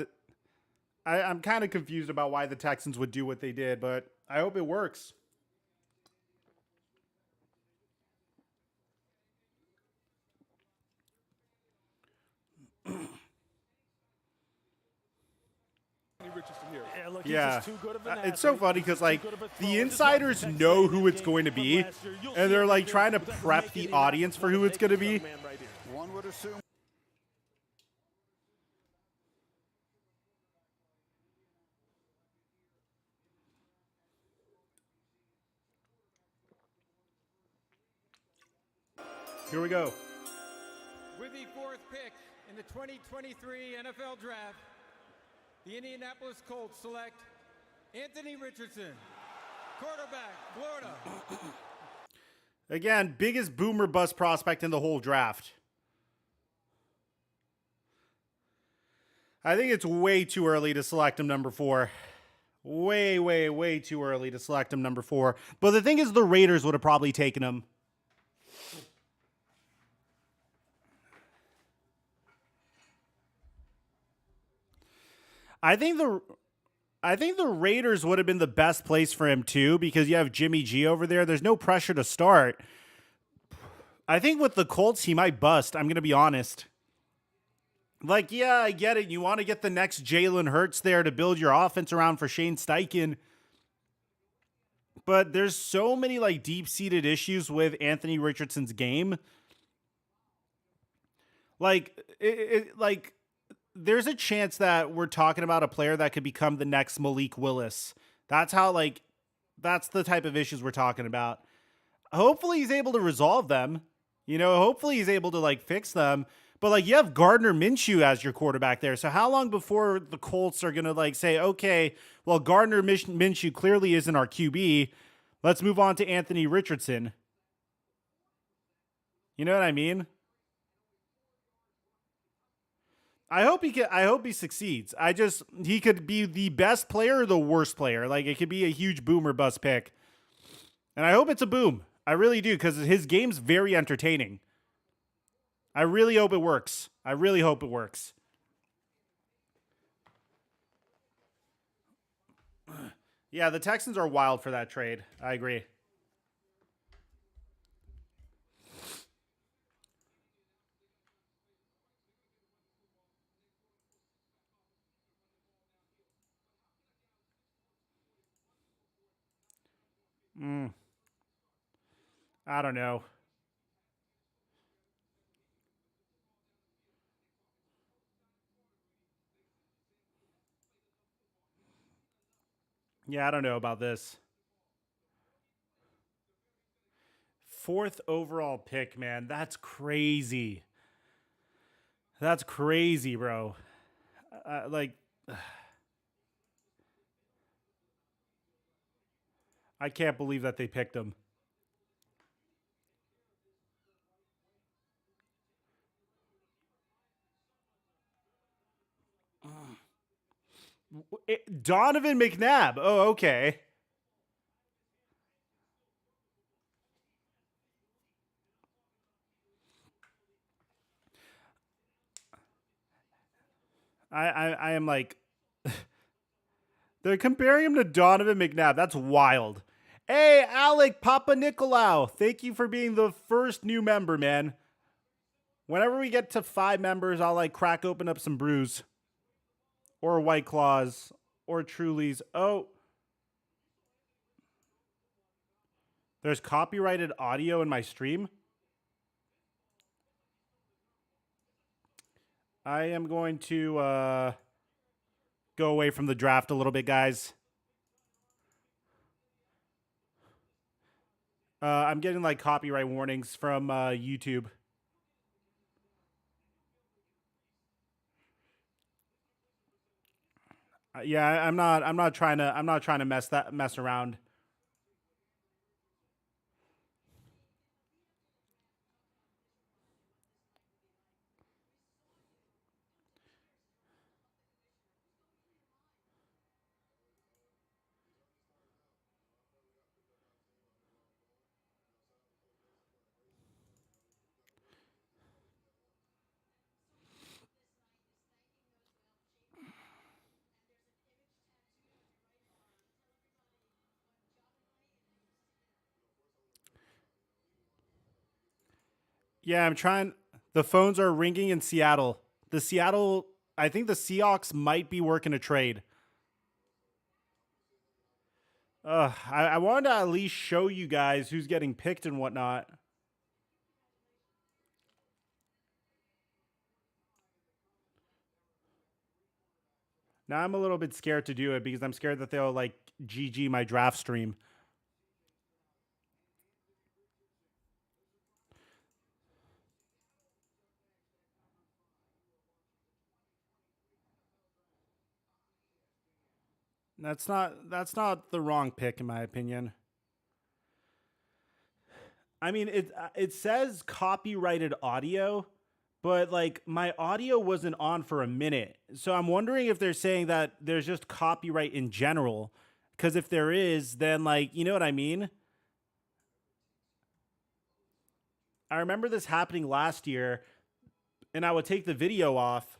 F: I'm kind of confused about why the Texans would do what they did, but I hope it works.
J: Yeah, look,
F: Yeah,
J: he's just too good of an
F: it's so
J: athlete.
F: funny
J: He's
F: because
J: too
F: like
J: good of a
F: the
J: thrower.
F: insiders
J: Just
F: know
J: like
F: who it's going to be,
J: last year. You'll
F: and
J: see
F: they're
J: him
F: like
J: right
F: trying to
J: there because
F: prep
J: he's
F: the
J: making
F: audience for who it's going to be.
J: man right here.
B: One would assume.
F: Here we go.
H: With the 4th pick in the 2023 NFL Draft, the Indianapolis Colts select Anthony Richardson, quarterback, Florida.
F: Again, biggest boomer bust prospect in the whole draft. I think it's way too early to select him number 4. Way too early to select him number 4. But the thing is, the Raiders would have probably taken him. I think the Raiders would have been the best place for him too, because you have Jimmy G over there. There's no pressure to start. I think with the Colts, he might bust. I'm going to be honest. Like, yeah, I get it. You want to get the next Jalen Hurts there to build your offense around for Shane Steichen. But there's so many like deep-seated issues with Anthony Richardson's game. Like, like there's a chance that we're talking about a player that could become the next Malik Willis. That's the type of issues we're talking about. Hopefully he's able to resolve them. You know, hopefully he's able to like fix them. But like you have Gardner Minshew as your quarterback there. So how long before the Colts are going to like say, okay, well, Gardner Minshew clearly isn't our QB. Let's move on to Anthony Richardson. You know what I mean? I hope he succeeds. He could be the best player or the worst player. Like it could be a huge boom or bust pick. And I hope it's a boom. I really do, because his game's very entertaining. I really hope it works. I really hope it works. Yeah, the Texans are wild for that trade. I agree. I don't know. Yeah, I don't know about this. 4th overall pick, man. That's crazy. That's crazy, bro. Like, I can't believe that they picked him. Donovan McNabb. Oh, okay. I am like, they're comparing him to Donovan McNabb. That's wild. Hey, Alec Papa Nicolau. Thank you for being the first new member, man. Whenever we get to 5 members, I'll like crack open up some brews. Or White Claws. Or Trulies. Oh. There's copyrighted audio in my stream. I am going to go away from the draft a little bit, guys. I'm getting like copyright warnings from YouTube. Yeah, I'm not trying to mess around. Yeah, I'm trying. The phones are ringing in Seattle. I think the Seahawks might be working a trade. I wanted to at least show you guys who's getting picked and whatnot. Now I'm a little bit scared to do it because I'm scared that they'll like GG my draft stream. That's not the wrong pick in my opinion. I mean, it says copyrighted audio, but like my audio wasn't on for a minute. So I'm wondering if they're saying that there's just copyright in general. Because if there is, then like, you know what I mean? I remember this happening last year, and I would take the video off,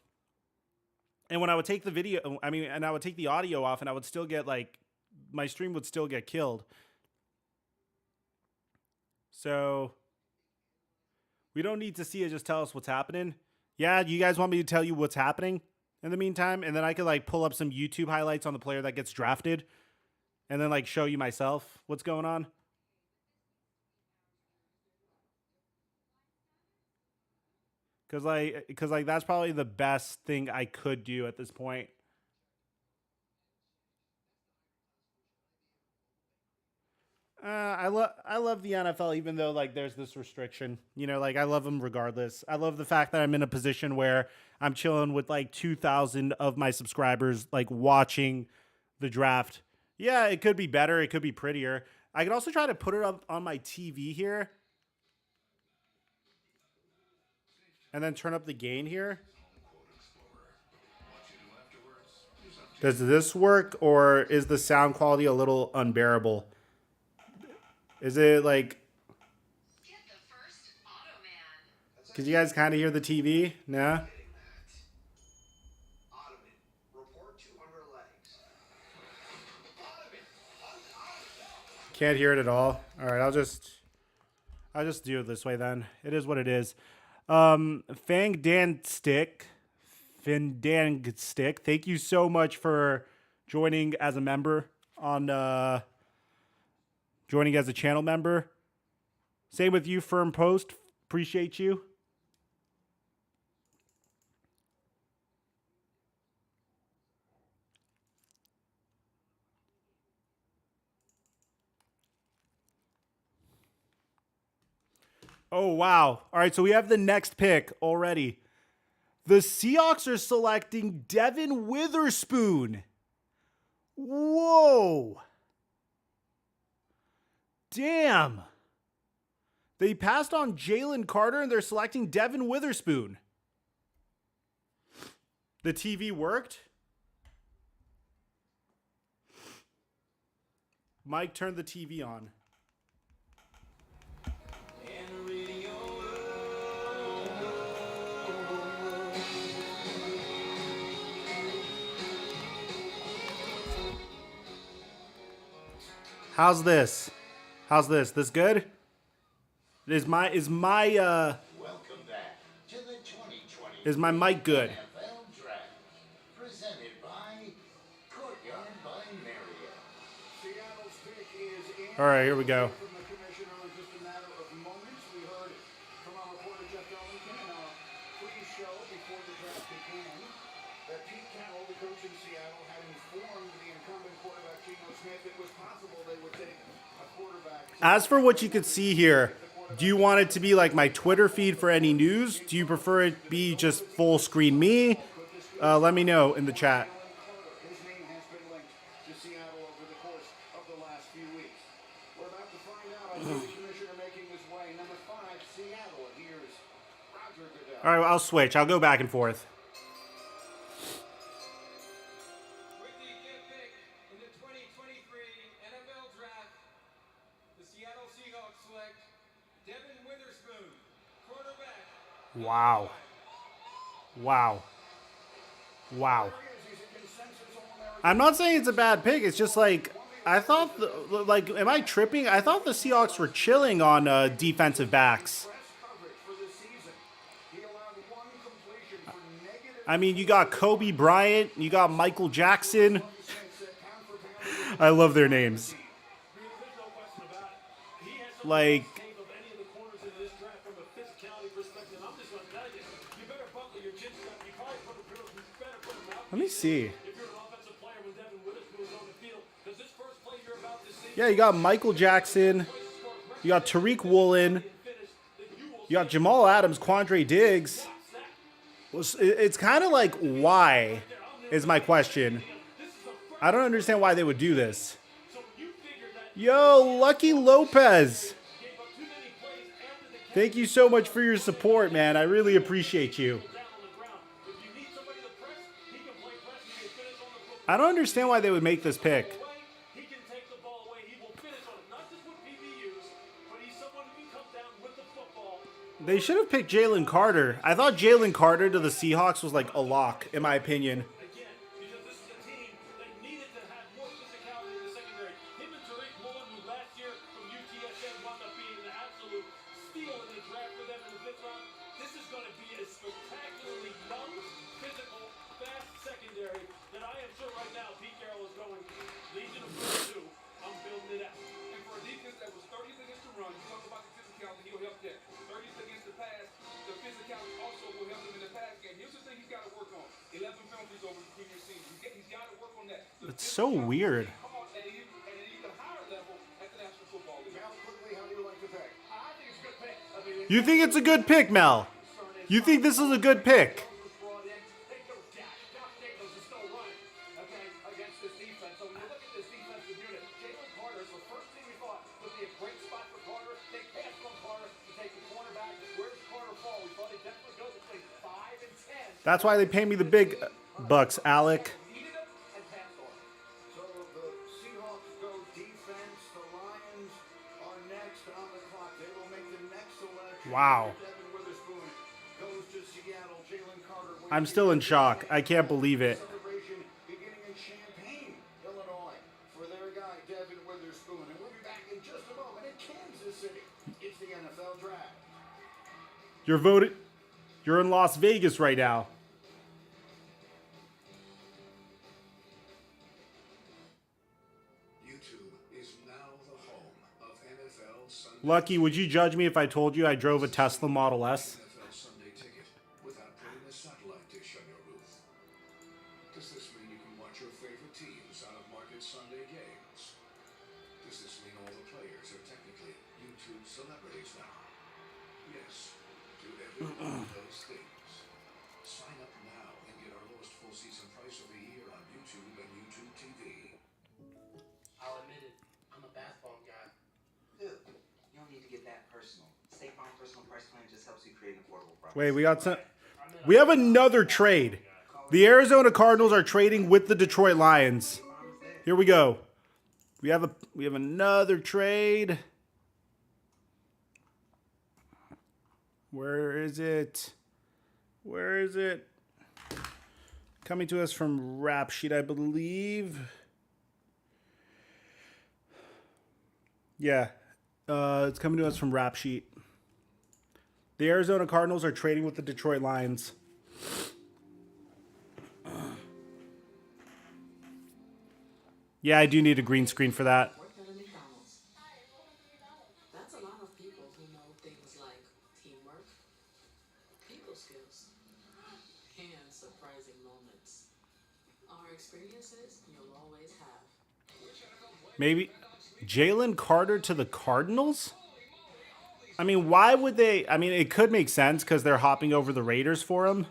F: And when I would take the video, and I would take the audio off, and I would still get like, my stream would still get killed. So we don't need to see it. Just tell us what's happening. Yeah, you guys want me to tell you what's happening in the meantime? And then I could like pull up some YouTube highlights on the player that gets drafted and then like show you myself what's going on. Cause like that's probably the best thing I could do at this point. I love the NFL, even though like there's this restriction. You know, like I love them regardless. I love the fact that I'm in a position where I'm chilling with like 2,000 of my subscribers, like watching the draft. Yeah, it could be better. It could be prettier. I could also try to put it up on my TV here, and then turn up the gain here. Does this work, or is the sound quality a little unbearable? Is it like... Could you guys kind of hear the TV? No? Can't hear it at all. All right, I'll just do it this way then. It is what it is. Findang Stick, thank you so much for joining as a member on joining as a channel member. Same with you, Firm Post. Appreciate you. Oh, wow. All right, so we have the next pick already. The Seahawks are selecting Devin Witherspoon. Whoa. Damn. They passed on Jalen Carter and they're selecting Devin Witherspoon. The TV worked. Mike turned the TV on. How's this? How's this? This good? Is my
B: Welcome back to the 2020
F: is my mic good?
B: NFL Draft, presented by Courtyard by Marriott. Seattle's pick is in.
F: All right, here we go.
B: From the commissioner in just a matter of moments. We heard from our reporter Jeff Darlington in our pre-show before the draft began that Pete Carroll, the coach in Seattle, had informed the incumbent quarterback Geno Smith it was possible they would take a quarterback.
F: As for what you could see here, do you want it to be like my Twitter feed for any news? Do you prefer it be just full screen me? Let me know in the chat.
B: His name has been linked to Seattle over the course of the last few weeks. We're about to find out. I see the commissioner making his way. Number 5, Seattle. Here's Roger Goodell.
F: All right, I'll switch. I'll go back and forth.
H: With the fifth pick in the 2023 NFL Draft, the Seattle Seahawks select Devin Witherspoon, quarterback.
F: Wow. Wow. Wow. I'm not saying it's a bad pick. It's just like, I thought, am I tripping? I thought the Seahawks were chilling on defensive backs. I mean, you got Kobe Bryant, you got Michael Jackson. I love their names. Like, let me see. Yeah, you got Michael Jackson. You got Tariq Woolen. You got Jamal Adams, Quandre Diggs. It's kind of like, why is my question. I don't understand why they would do this. Yo, Lucky Lopez. Thank you so much for your support, man. I really appreciate you. I don't understand why they would make this pick. They should have picked Jalen Carter. I thought Jalen Carter to the Seahawks was like a lock, in my opinion. It's so weird. You think it's a good pick, Mel? You think this is a good pick? That's why they pay me the big bucks, Alec.
B: So the Seahawks go defense. The Lions are next on the clock. They will make the next selection.
F: Wow.
B: Devin Witherspoon goes to Seattle. Jalen Carter.
F: I'm still in shock. I can't believe it.
B: Celebration beginning in Champaign, Illinois, for their guy Devin Witherspoon. And we'll be back in just a moment in Kansas City. It's the NFL Draft.
F: You're voted. You're in Las Vegas right now. Lucky, would you judge me if I told you I drove a Tesla Model S?
P: Does this mean you can watch your favorite teams out of market Sunday games? Does this mean all the players are technically YouTube celebrities now? Yes, do every one of those things. Sign up now and get our lowest full season price of the year on YouTube and YouTube TV.
Q: I'll admit it, I'm a bath bomb guy.
R: Dude, you don't need to get that personal. State Farm Personal Price Plan just helps you create an affordable price.
F: Wait, we got some. We have another trade. The Arizona Cardinals are trading with the Detroit Lions. Here we go. We have another trade. Where is it? Where is it? Coming to us from Rap Sheet, I believe. Yeah. It's coming to us from Rap Sheet. The Arizona Cardinals are trading with the Detroit Lions. Yeah, I do need a green screen for that.
A: That's a lot of people who know things like teamwork, people skills, and surprising moments. Our experiences you'll always have.
F: Maybe Jalen Carter to the Cardinals? I mean, why would they? I mean, it could make sense because they're hopping over the Raiders for him.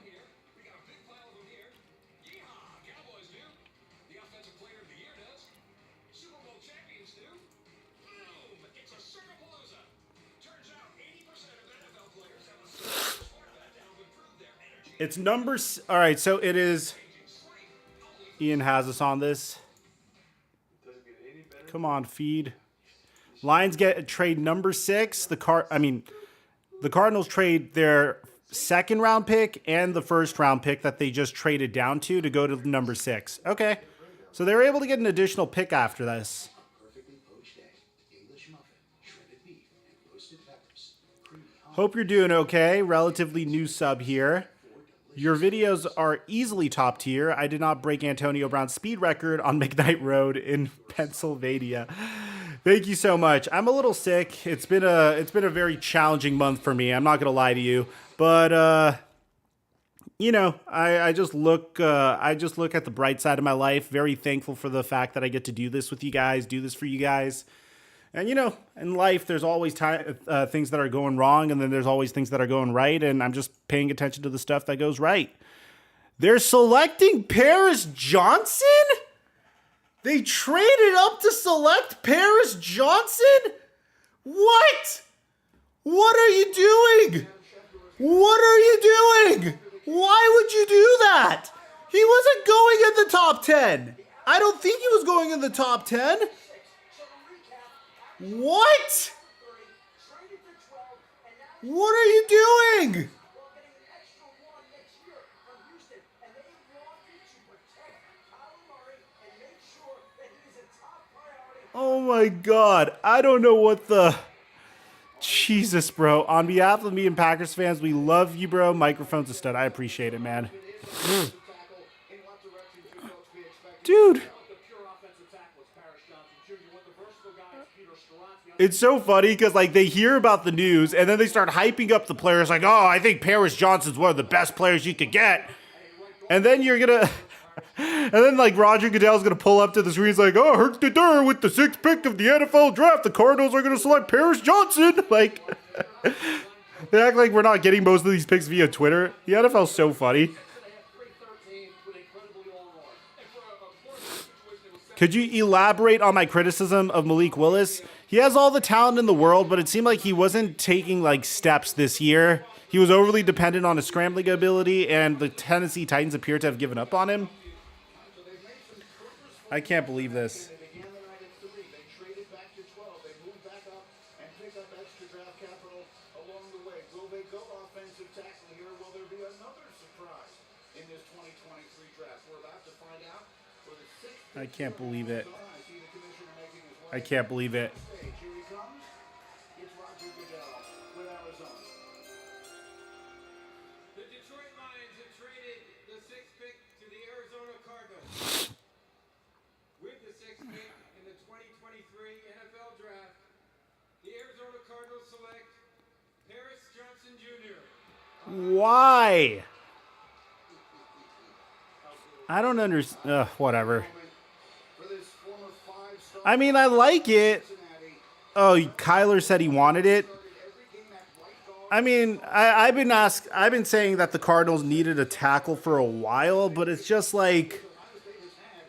F: It's numbers. All right, so it is. Ian has us on this. Come on, feed. Lions get trade number 6. The Cardinals trade their second round pick and the first round pick that they just traded down to go to number 6. Okay, so they were able to get an additional pick after this. Hope you're doing okay. Relatively new sub here. Your videos are easily top tier. I did not break Antonio Brown's speed record on McKnight Road in Pennsylvania. Thank you so much. I'm a little sick. It's been a very challenging month for me. I'm not gonna lie to you, but you know, I just look at the bright side of my life. Very thankful for the fact that I get to do this with you guys, do this for you guys. And, you know, in life, there's always things that are going wrong, and then there's always things that are going right, and I'm just paying attention to the stuff that goes right. They're selecting Paris Johnson? They traded up to select Paris Johnson? What? What are you doing? What are you doing? Why would you do that? He wasn't going in the top 10. I don't think he was going in the top 10. What? What are you doing? Oh my God. I don't know what the... Jesus, bro. On behalf of me and Packers fans, we love you, bro. Microphone's a stud. I appreciate it, man. Dude. It's so funny because, like, they hear about the news and then they start hyping up the players like, oh, I think Paris Johnson's one of the best players you could get. And then you're going to... And then like Roger Goodell's gonna pull up to the screen. He's like, "Oh, Hurts the Dur with the 6th pick of the NFL draft. The Cardinals are gonna select Paris Johnson." Like, they act like we're not getting most of these picks via Twitter. The NFL's so funny. Could you elaborate on my criticism of Malik Willis? He has all the talent in the world, but it seemed like he wasn't taking like steps this year. He was overly dependent on his scrambling ability, and the Tennessee Titans appear to have given up on him. I can't believe this. I can't believe it. I can't believe it.
H: The Detroit Lions have traded the 6th pick to the Arizona Cardinals. With the 6th pick in the 2023 NFL Draft, the Arizona Cardinals select Paris Johnson Jr.
F: Why? I don't understand. Whatever. I mean, I like it. Oh, Kyler said he wanted it. I mean, I've been saying that the Cardinals needed a tackle for a while, but it's just like,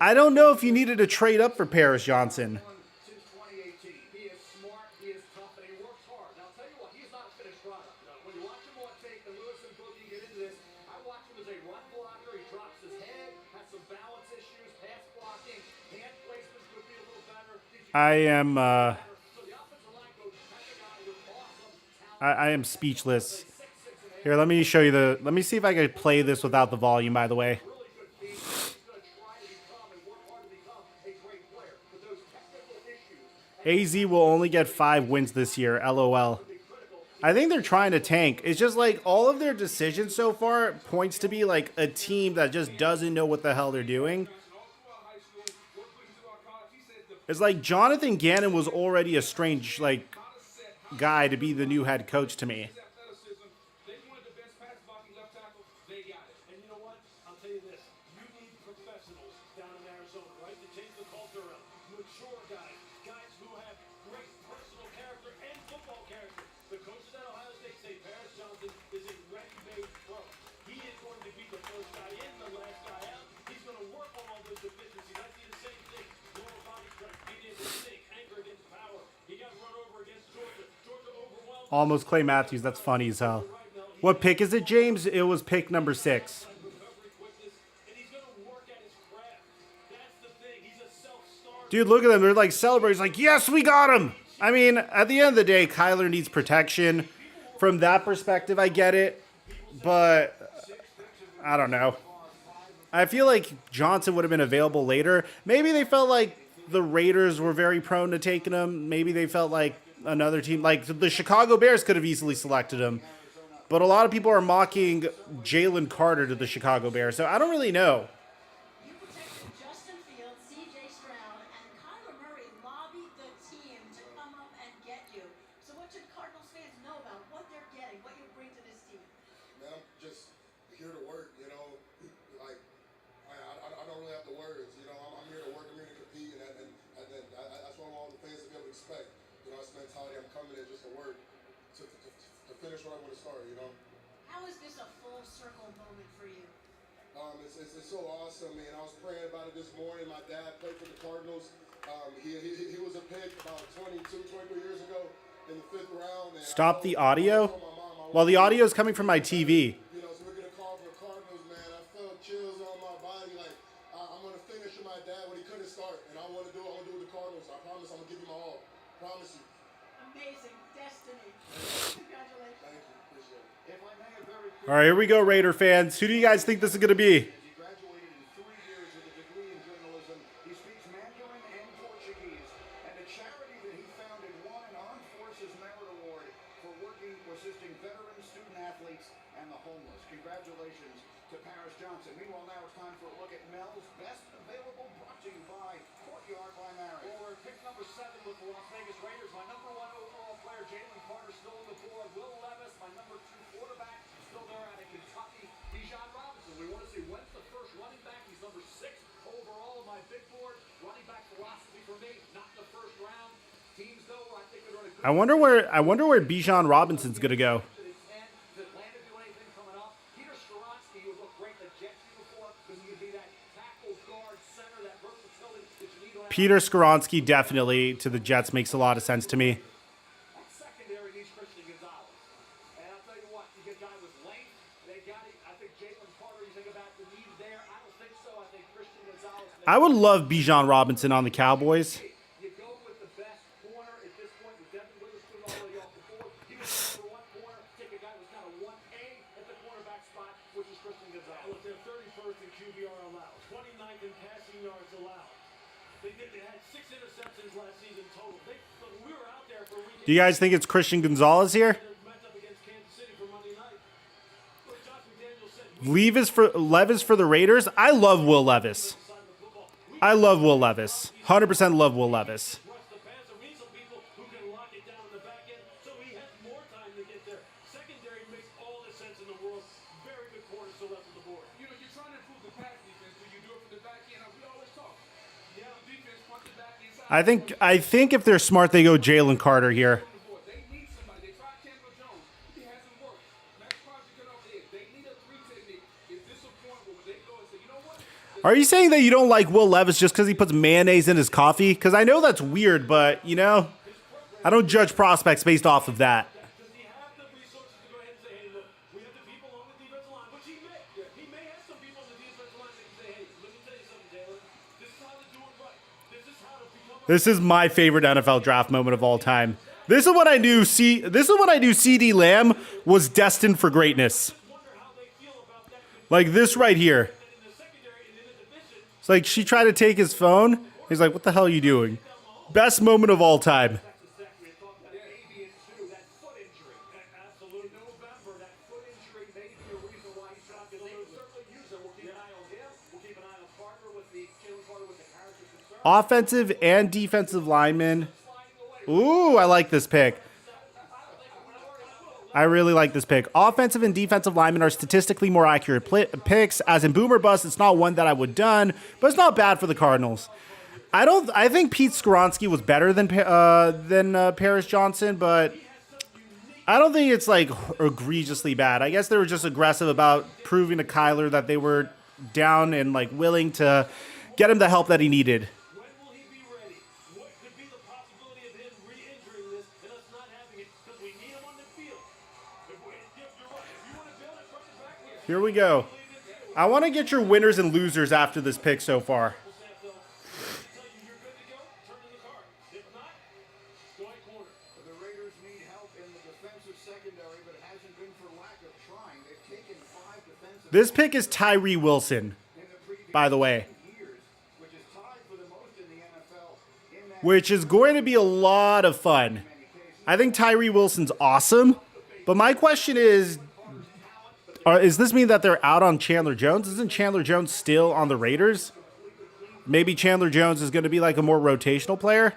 F: I don't know if you needed to trade up for Paris Johnson. I am speechless. Here, let me show you let me see if I can play this without the volume, by the way. AZ will only get 5 wins this year, LOL. I think they're trying to tank. It's just like all of their decisions so far points to be like a team that just doesn't know what the hell they're doing. It's like Jonathan Gannon was already a strange like guy to be the new head coach to me. Almost Clay Matthews. That's funny as hell. What pick is it, James? It was pick number 6. Dude, look at them. They're like celebrating. Like, yes, we got him. I mean, at the end of the day, Kyler needs protection. From that perspective, I get it. But I don't know. I feel like Johnson would have been available later. Maybe they felt like the Raiders were very prone to taking him. Maybe they felt like another team, like the Chicago Bears, could have easily selected him. But a lot of people are mocking Jalen Carter to the Chicago Bears, so I don't really know.
D: You protected Justin Fields, C.J. Stroud, and Kyler Murray lobbied the team to come up and get you. So what should Cardinals fans know about what they're getting, what you bring to this team?
M: Man, I'm just here to work, you know. Like, I don't really have the words, you know. I'm here to work, I'm here to compete, and that's what all the fans will be able to expect. You know, it's mentality. I'm coming in just to work, to finish where I want to start, you know.
D: How is this a full circle moment for you?
M: It's so awesome, man. I was praying about it this morning. My dad played for the Cardinals. He was a pick about 22 years ago in the 5th round. And
F: Stop the audio? Well, the audio is coming from my TV.
M: You know, so we're going to call for the Cardinals, man. I felt chills on my body. Like, I'm going to finish with my dad when he couldn't start. And I want to do it with the Cardinals. I promise I'm going to give you my all. Promise you.
D: Amazing. Destiny. Congratulations.
M: Thank you. Appreciate it.
F: All right, here we go, Raider fans. Who do you guys think this is going to be?
B: He graduated in 3 years with a degree in journalism. He speaks Mandarin and Portuguese. And the charity that he founded won an Armed Forces Merit Award for working, assisting veterans, student athletes, and the homeless. Congratulations to Paris Johnson. Meanwhile, now it's time for a look at Mel's Best Available, brought to you by Courtyard by Marriott.
K: Or pick number 7 with the Las Vegas Raiders. My number 1 overall player, Jalen Carter, still on the board. Will Levis, my number 2 quarterback, still there out of Kentucky. Bijan Robinson, we want to see when's the first running back. He's number 6
F: I wonder where Bijan Robinson's gonna go. Peter Skoronsky definitely to the Jets makes a lot of sense to me.
B: Secondary needs Christian Gonzalez. And I'll tell you what, you get a guy with length. They got it. I think Jalen Carter, you think about the need there. I don't think so. I think Christian Gonzalez.
F: I would love Bijan Robinson on the Cowboys.
B: You go with the best corner at this point with Devin Witherspoon already off the board. He was the number one corner. Take a guy who's kind of 1A at the cornerback spot, which is Christian Gonzalez.
J: Look, they're 31st in QBR allowed, 29th in passing yards allowed. They had 6 interceptions last season total. We were out there for a weekend.
F: Do you guys think it's Christian Gonzalez here? Levis for the Raiders. I love Will Levis. I love Will Levis. 100% love Will Levis. I think if they're smart, they go Jalen Carter here. Are you saying that you don't like Will Levis just because he puts mayonnaise in his coffee? Because I know that's weird, but, you know, I don't judge prospects based off of that. This is my favorite NFL draft moment of all time. This is what I knew. CeeDee Lamb was destined for greatness. Like this right here. It's like she tried to take his phone. He's like, "What the hell are you doing?" Best moment of all time. Offensive and defensive linemen. Ooh, I like this pick. I really like this pick. Offensive and defensive linemen are statistically more accurate picks. As in boomer bust, it's not one that I would done, but it's not bad for the Cardinals. I think Pete Skoronsky was better than Paris Johnson, but I don't think it's like egregiously bad. I guess they were just aggressive about proving to Kyler that they were down and like willing to get him the help that he needed. Here we go. I want to get your winners and losers after this pick so far.
B: The Raiders need help in the defensive secondary, but it hasn't been for lack of trying. They've taken 5 defensive.
F: This pick is Tyree Wilson, by the way.
B: Which is tied for the most in the NFL.
F: Which is going to be a lot of fun. I think Tyree Wilson's awesome, but my question is, does this mean that they're out on Chandler Jones? Isn't Chandler Jones still on the Raiders? Maybe Chandler Jones is going to be like a more rotational player?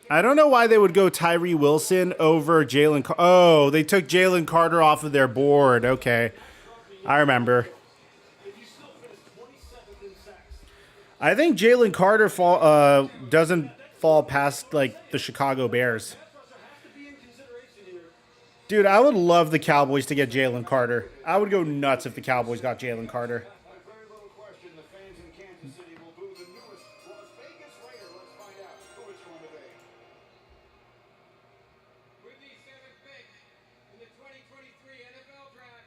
F: I don't know why they would go Tyree Wilson over Jalen. Oh, they took Jalen Carter off of their board. Okay, I remember. I think Jalen Carter doesn't fall past like the Chicago Bears. Dude, I would love the Cowboys to get Jalen Carter. I would go nuts if the Cowboys got Jalen Carter.
B: Very little question, the fans in Kansas City will boo the newest Las Vegas Raider. Let's find out who it's going to be.
H: With the 7th pick in the 2023 NFL Draft,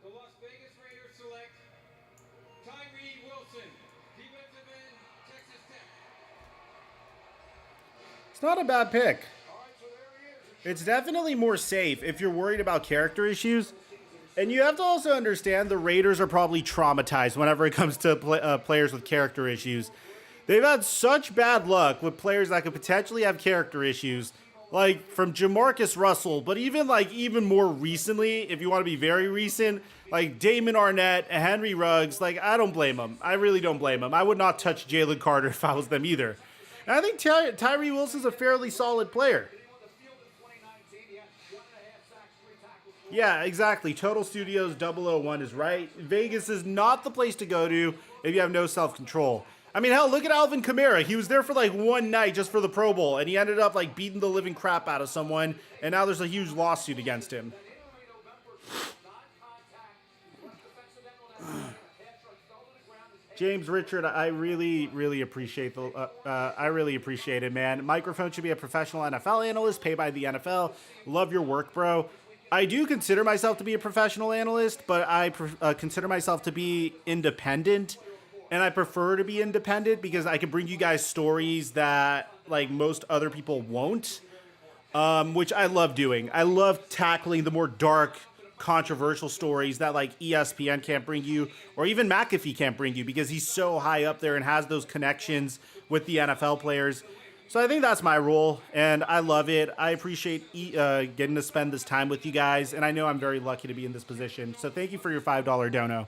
H: the Las Vegas Raiders select Tyree Wilson, defensive end, Texas Tech.
F: It's not a bad pick. It's definitely more safe if you're worried about character issues. And you have to also understand the Raiders are probably traumatized whenever it comes to players with character issues. They've had such bad luck with players that could potentially have character issues, like from Jamarcus Russell, but even more recently, if you want to be very recent, like Damon Arnett, Henry Ruggs. Like, I don't blame them. I really don't blame them. I would not touch Jalen Carter if I was them either. And I think Tyree Wilson's a fairly solid player. Yeah, exactly. Total Studios 001 is right. Vegas is not the place to go to if you have no self-control. I mean, hell, look at Alvin Kamara. He was there for like one night just for the Pro Bowl, and he ended up like beating the living crap out of someone, and now there's a huge lawsuit against him. James Richard, I really appreciate it, man. Microphone should be a professional NFL analyst, paid by the NFL. Love your work, bro. I do consider myself to be a professional analyst, but I consider myself to be independent, and I prefer to be independent because I can bring you guys stories that like most other people won't, which I love doing. I love tackling the more dark, controversial stories that like ESPN can't bring you, or even McAfee can't bring you, because he's so high up there and has those connections with the NFL players. So I think that's my role, and I love it. I appreciate getting to spend this time with you guys, and I know I'm very lucky to be in this position. So thank you for your $5 dono.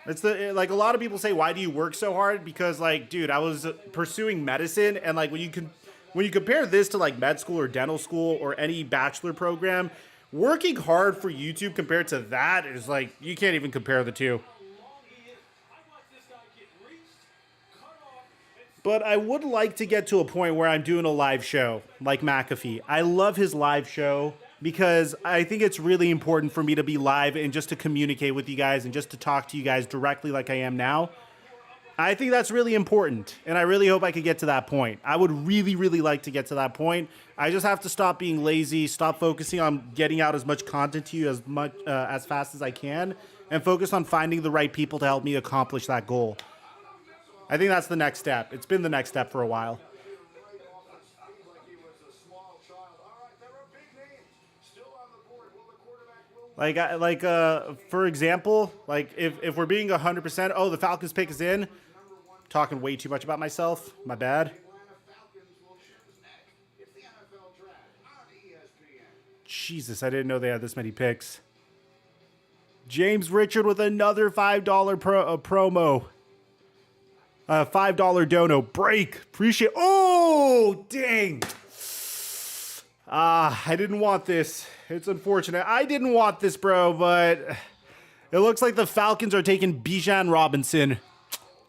F: It's like a lot of people say, why do you work so hard? Because like, dude, I was pursuing medicine, and like when you compare this to like med school or dental school or any bachelor program, working hard for YouTube compared to that is like, you can't even compare the two. But I would like to get to a point where I'm doing a live show like McAfee. I love his live show because I think it's really important for me to be live and just to communicate with you guys and just to talk to you guys directly like I am now. I think that's really important, and I really hope I could get to that point. I would really like to get to that point. I just have to stop being lazy, stop focusing on getting out as much content to you as fast as I can, and focus on finding the right people to help me accomplish that goal. I think that's the next step. It's been the next step for a while. For example, like if we're being 100%, oh, the Falcons pick is in. Talking way too much about myself. My bad. Jesus, I didn't know they had this many picks. James Richard with another $5 promo. $5 dono. Break. Appreciate. Oh, dang. I didn't want this. It's unfortunate. I didn't want this, bro, but it looks like the Falcons are taking Bijan Robinson.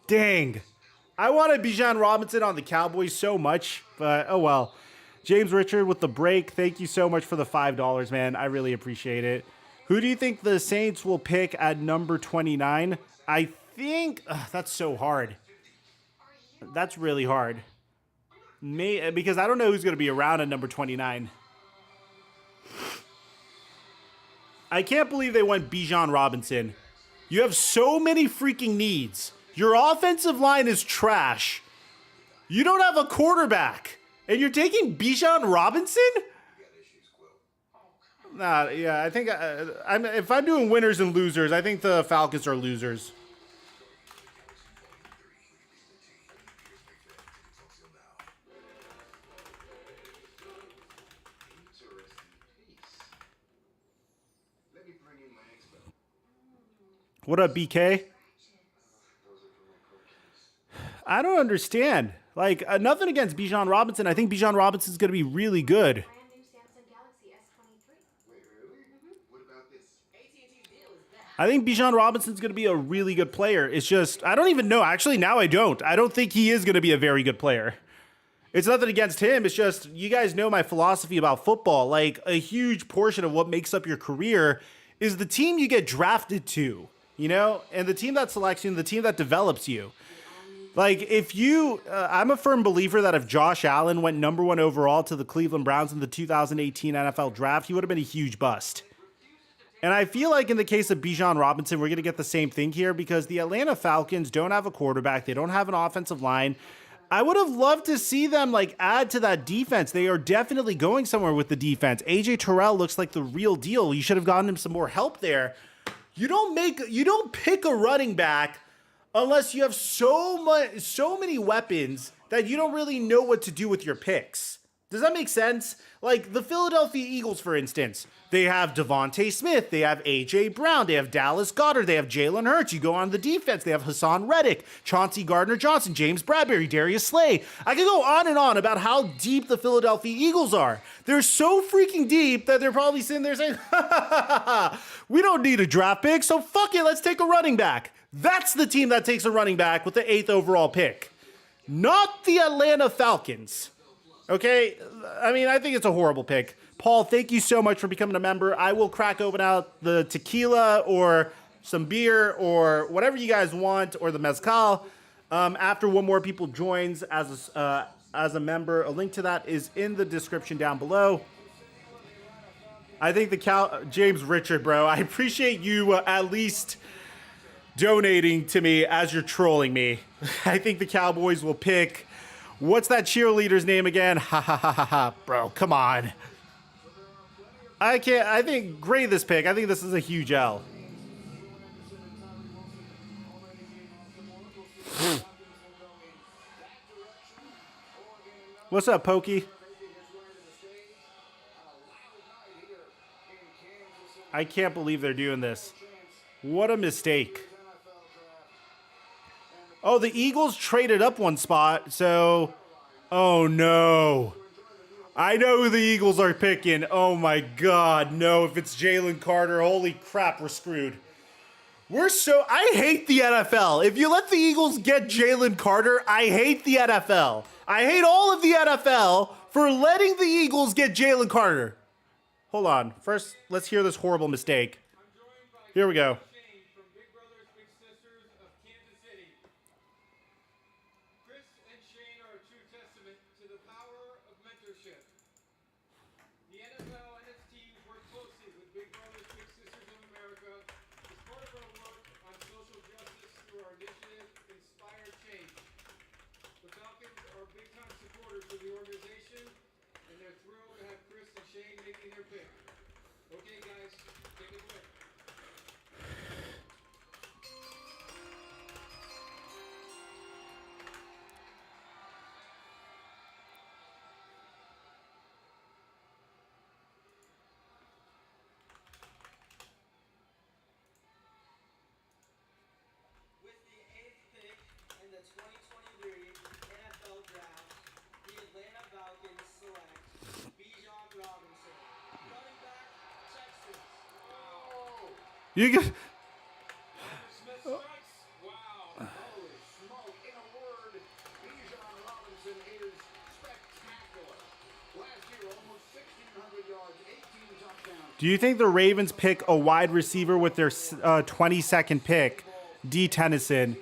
F: Dang. I wanted Bijan Robinson on the Cowboys so much, but oh well. James Richard with the break. Thank you so much for the $5, man. I really appreciate it. Who do you think the Saints will pick at number 29? I think that's so hard. That's really hard. Because I don't know who's going to be around at number 29. I can't believe they went Bijan Robinson. You have so many freaking needs. Your offensive line is trash. You don't have a quarterback. And you're taking Bijan Robinson? Nah, yeah, I think if I'm doing winners and losers, I think the Falcons are losers. What up, BK? I don't understand. Like, nothing against Bijan Robinson. I think Bijan Robinson's going to be really good. I think Bijan Robinson's going to be a really good player. It's just, I don't even know. Actually, now I don't. I don't think he is going to be a very good player. It's nothing against him. It's just, you guys know my philosophy about football. Like, a huge portion of what makes up your career is the team you get drafted to, you know? And the team that selects you and the team that develops you. Like, if you, I'm a firm believer that if Josh Allen went number 1 overall to the Cleveland Browns in the 2018 NFL draft, he would have been a huge bust. And I feel like in the case of Bijan Robinson, we're going to get the same thing here because the Atlanta Falcons don't have a quarterback. They don't have an offensive line. I would have loved to see them like add to that defense. They are definitely going somewhere with the defense. AJ Terrell looks like the real deal. You should have gotten him some more help there. You don't pick a running back unless you have so many weapons that you don't really know what to do with your picks. Does that make sense? Like the Philadelphia Eagles, for instance, they have Devontae Smith, they have A.J. Brown, they have Dallas Goedert, they have Jalen Hurts. You go on the defense, they have Hassan Reddick, Chauncey Gardner-Johnson, James Bradbury, Darius Slay. I could go on and on about how deep the Philadelphia Eagles are. They're so freaking deep that they're probably sitting there saying, we don't need a draft pick, so fuck it, let's take a running back. That's the team that takes a running back with the 8th overall pick. Not the Atlanta Falcons. Okay, I mean, I think it's a horrible pick. Paul, thank you so much for becoming a member. I will crack open out the tequila or some beer or whatever you guys want, or the mezcal, after one more people joins as a member. A link to that is in the description down below. I think James Richard, bro, I appreciate you at least donating to me as you're trolling me. I think the Cowboys will pick... What's that cheerleader's name again? Ha ha ha ha ha. Bro, come on. I think grade this pick. I think this is a huge L. What's up, Pokey? I can't believe they're doing this. What a mistake. Oh, the Eagles traded up one spot, so... Oh, no. I know who the Eagles are picking. Oh, my God. No, if it's Jalen Carter, holy crap, we're screwed. I hate the NFL. If you let the Eagles get Jalen Carter, I hate the NFL. I hate all of the NFL for letting the Eagles get Jalen Carter. Hold on. First, let's hear this horrible mistake. Here we go.
O: With the 8th pick in the 2023 NFL Draft, the Atlanta Falcons select Bijan Robinson, running back, Texas.
F: You can...
B: Smith strikes. Wow. Holy smoke. In a word, Bijan Robinson is spectacular. Last year, almost 1,600 yards, 18 touchdowns.
F: Do you think the Ravens pick a wide receiver with their 22nd pick, D. Tennyson?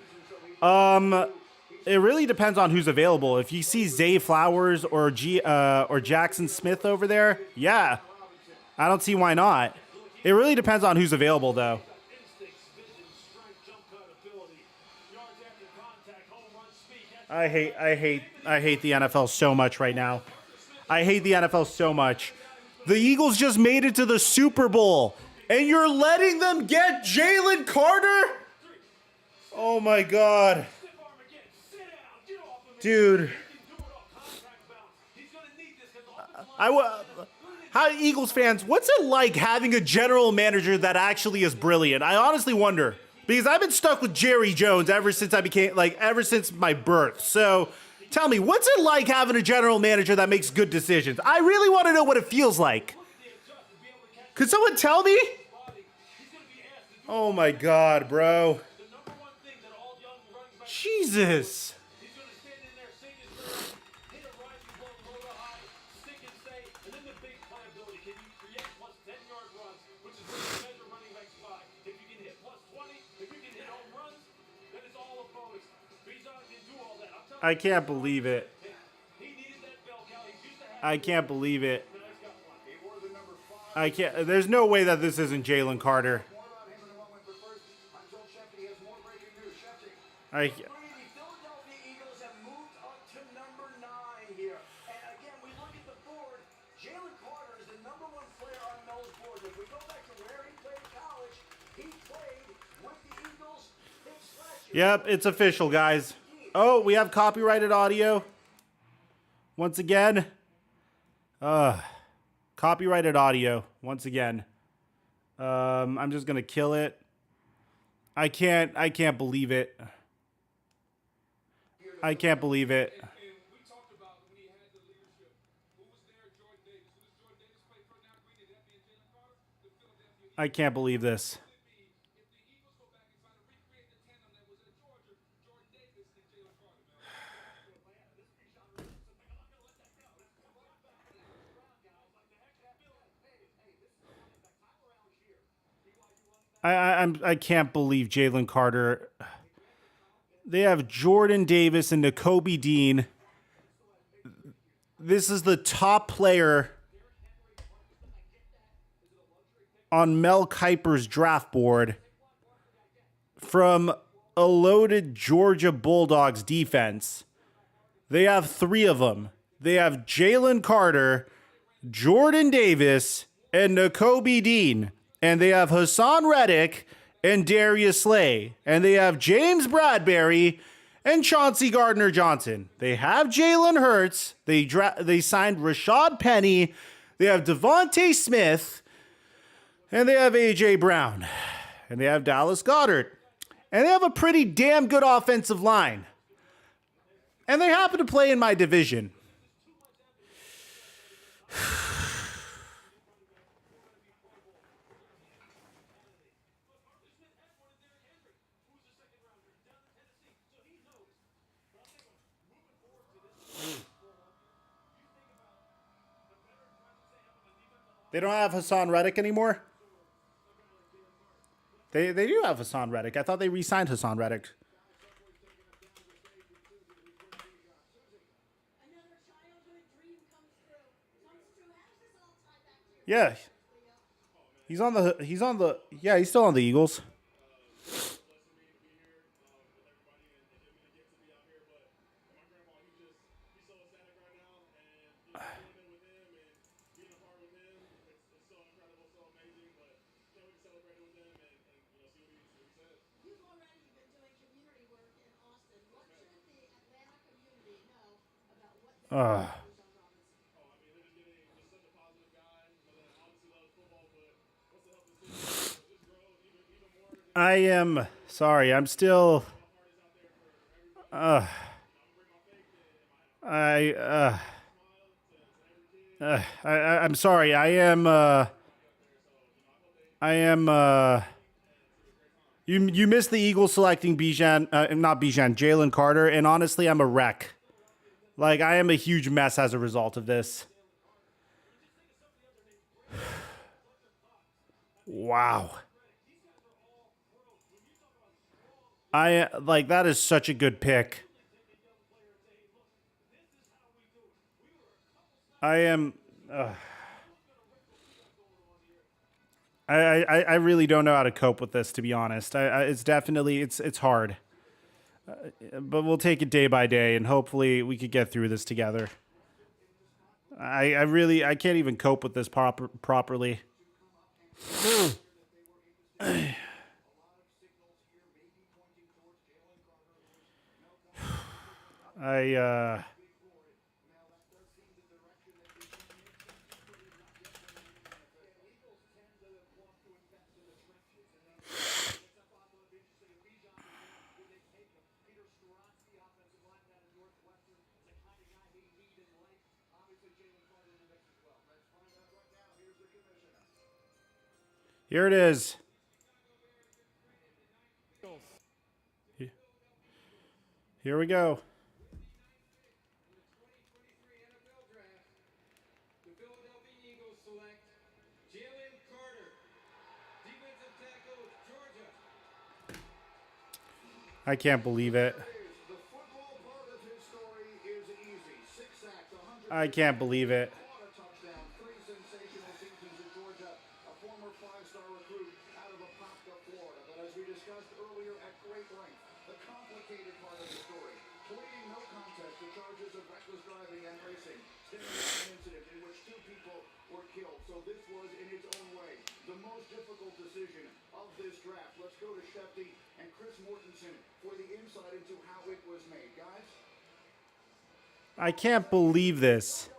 F: It really depends on who's available. If you see Zay Flowers or Jackson Smith over there, yeah, I don't see why not. It really depends on who's available, though. I hate the NFL so much right now. I hate the NFL so much. The Eagles just made it to the Super Bowl, and you're letting them get Jalen Carter? Oh my God. Dude. How Eagles fans, what's it like having a general manager that actually is brilliant? I honestly wonder, because I've been stuck with Jerry Jones ever since my birth. So tell me, what's it like having a general manager that makes good decisions? I really want to know what it feels like. Could someone tell me? Oh my God, bro. Jesus. I can't believe it. I can't believe it. I can't. There's no way that this isn't Jalen Carter.
O: The Philadelphia Eagles have moved up to number 9 here. And again, we look at the board. Jalen Carter is the number 1 player on those boards. If we go back to where he played college, he played with the Eagles.
F: Yep, it's official, guys. Oh, we have copyrighted audio. Once again, Copyrighted audio once again. I'm just gonna kill it. I can't believe it. I can't believe it. I can't believe this. I can't believe Jalen Carter. They have Jordan Davis and Nakobe Dean. This is the top player on Mel Kiper's draft board from a loaded Georgia Bulldogs defense. They have 3 of them. They have Jalen Carter, Jordan Davis, and Nakobe Dean. And they have Hassan Reddick and Darius Slay. And they have James Bradbury and Chauncey Gardner-Johnson. They have Jalen Hurts. They signed Rashad Penny. They have Devontae Smith. And they have A.J. Brown. And they have Dallas Goedert. And they have a pretty damn good offensive line. And they happen to play in my division. They don't have Hassan Reddick anymore? They do have Hassan Reddick. I thought they re-signed Hassan Reddick. Yeah. He's still on the Eagles. I am sorry. I'm still. I'm sorry. You missed the Eagles selecting Jalen Carter, and honestly, I'm a wreck. Like, I am a huge mess as a result of this. Wow. That is such a good pick. I really don't know how to cope with this, to be honest. It's definitely, it's hard. But we'll take it day by day, and hopefully we could get through this together. I can't even cope with this properly. Here it is. Here we go. I can't believe it. I can't believe it. I can't believe this.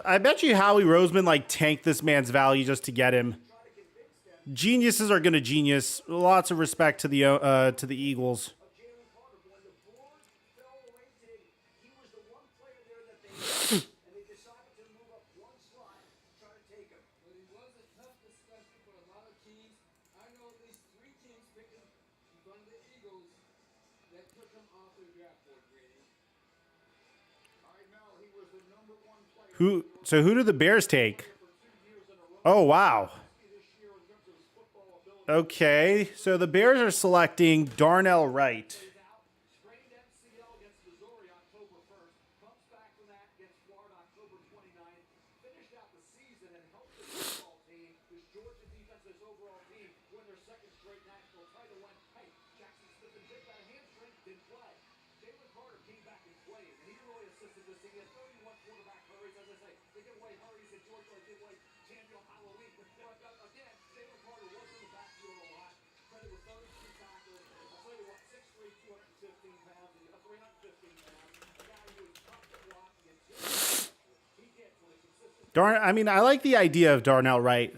F: I bet you Howie Roseman like tanked this man's value just to get him. Geniuses are gonna genius. Lots of respect to the Eagles. Who do the Bears take? Oh, wow. Okay, so the Bears are selecting Darnell Wright. I mean, I like the idea of Darnell Wright.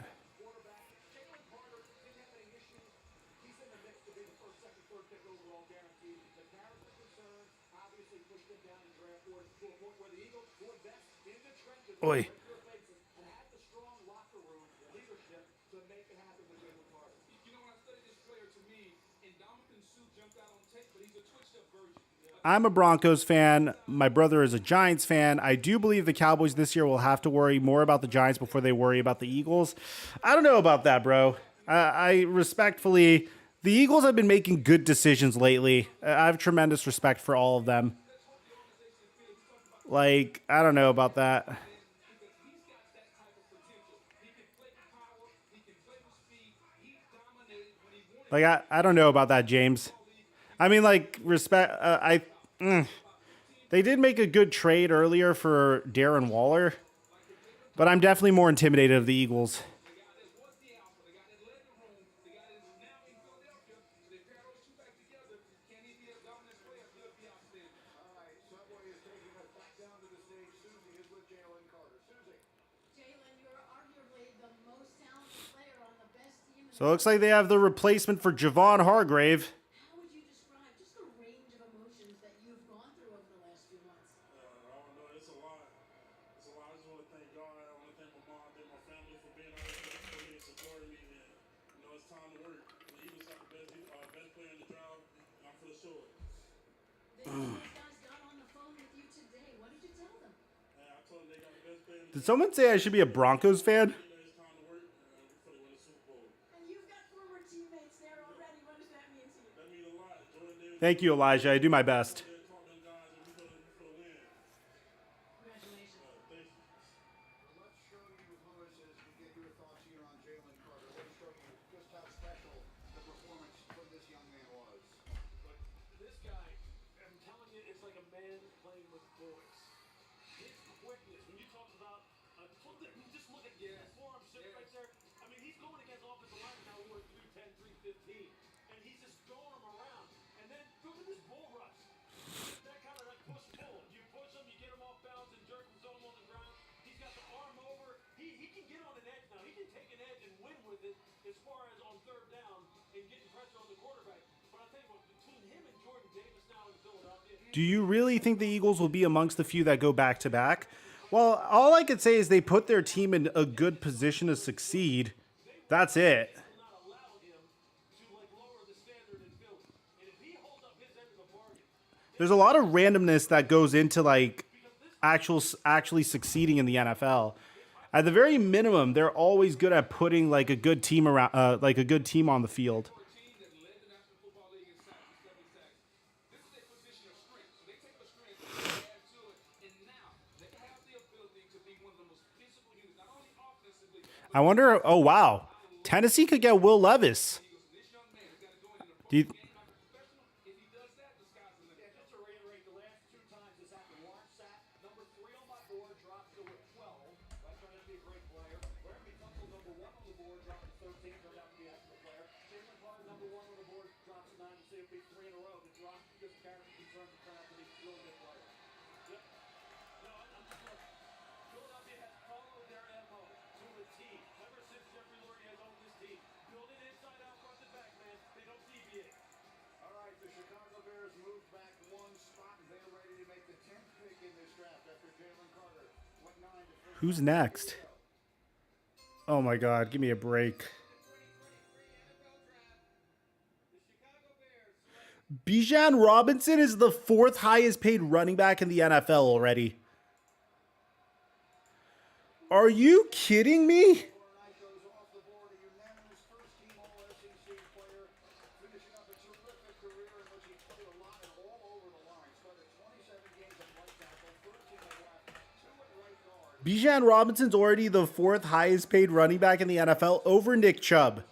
F: Oi. I'm a Broncos fan. My brother is a Giants fan. I do believe the Cowboys this year will have to worry more about the Giants before they worry about the Eagles. I don't know about that, bro. I respectfully, the Eagles have been making good decisions lately. I have tremendous respect for all of them. Like, I don't know about that. Like, I don't know about that, James. I mean, like, respect. They did make a good trade earlier for Darren Waller, but I'm definitely more intimidated of the Eagles. So it looks like they have the replacement for Javon Hargrave.
D: How would you describe just the range of emotions that you've gone through over the last few months?
E: I don't know. It's a lot. It's a lot. I just want to thank God. I want to thank my mom, thank my family for being out there for me and supporting me. And, it's time to work. The Eagles got the best player in the draft, and I'm for sure.
D: The Eagles guys got on the phone with you today. What did you tell them?
E: I told them they got the best player in the
F: Did
E: draft.
F: someone say I should be a Broncos fan?
E: It's time to work, and we're going to win the Super Bowl.
D: And you've got former teammates there already. What does that mean to you?
E: That means a lot. Jordan Davis.
F: Thank you, Elijah. I do my best.
D: Congratulations.
E: Thank you.
B: Well, let's show you, Lewis, as we get your thoughts here on Jalen Carter. Let's show you just how special the performance from this young man was.
K: But this guy, I'm telling you, it's like a man playing with boys. His quickness, when you talk about, just look at the forearm shift right there. I mean, he's going against offensive line now who are 310, 315, and he's just throwing them around. And then look at this bull rush. That kind of like push-pull. You push him, you get him off balance and jerk him, throw him on the ground. He's got the arm over. He can get on an edge now. He can take an edge and win with it as far as on third down and getting pressure on the quarterback. But I'll tell you what, between him and Jordan Davis now in Philadelphia.
F: Do you really think the Eagles will be amongst the few that go back to back? Well, all I could say is they put their team in a good position to succeed. That's it. There's a lot of randomness that goes into like actually succeeding in the NFL. At the very minimum, they're always good at putting like a good team around, like a good team on the field. I wonder. Oh wow, Tennessee could get Will Levis. Do you?
B: Chicago Bears moved back one spot. They're ready to make the 10th pick in this draft after Jalen Carter went 9 to 15.
F: Who's next? Oh my God, give me a break. Bijan Robinson is the 4th highest paid running back in the NFL already. Are you kidding me? Bijan Robinson's already the 4th highest paid running back in the NFL over Nick Chubb.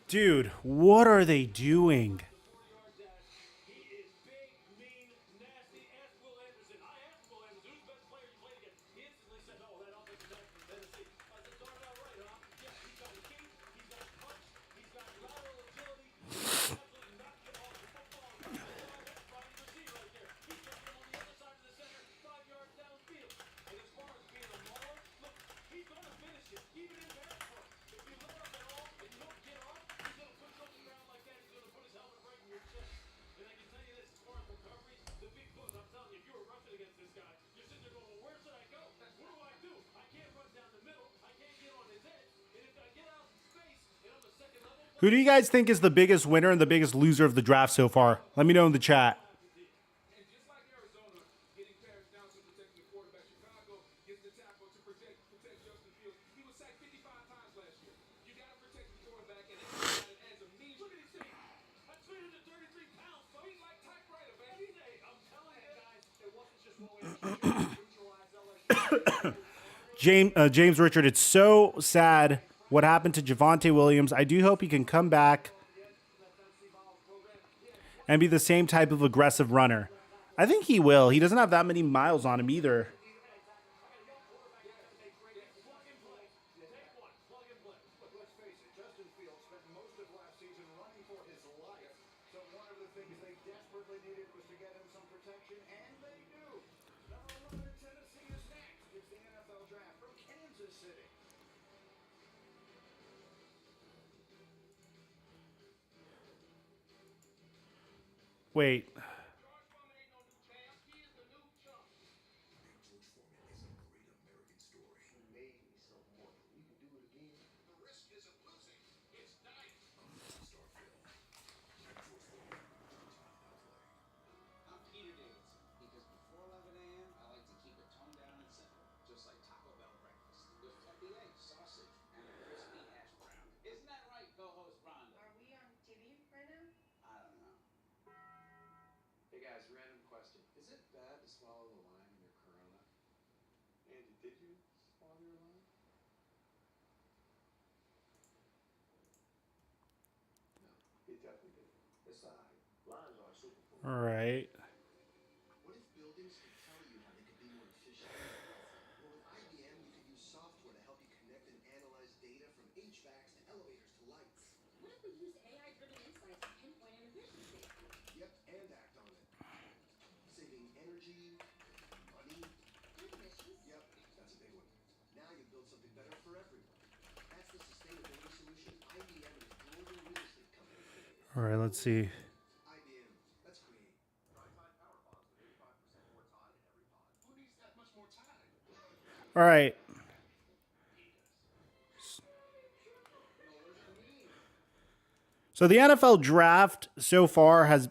F: Dude, what are they doing? Who do you guys think is the biggest winner and the biggest loser of the draft so far? Let me know in the chat. James Richard, it's so sad what happened to Javonte Williams. I do hope he can come back and be the same type of aggressive runner. I think he will. He doesn't have that many miles on him either. Wait. All right.
S: What if buildings could tell you how they could be more efficient? Well, with IBM, you could use software to help you connect and analyze data from HVACs to elevators to lights.
A: What if we used AI-driven insights to pinpoint inefficiency?
S: Yep, and act on it. Saving energy, money.
A: And emissions.
S: Yep, that's a big one. Now you build something better for everyone. That's the sustainability solution IBM and its global real estate company created.
F: All right, let's see.
S: IBM, let's create. Power pods with 85% more Tide in every pod. Who needs that much more Tide?
F: All right. So the NFL draft so far has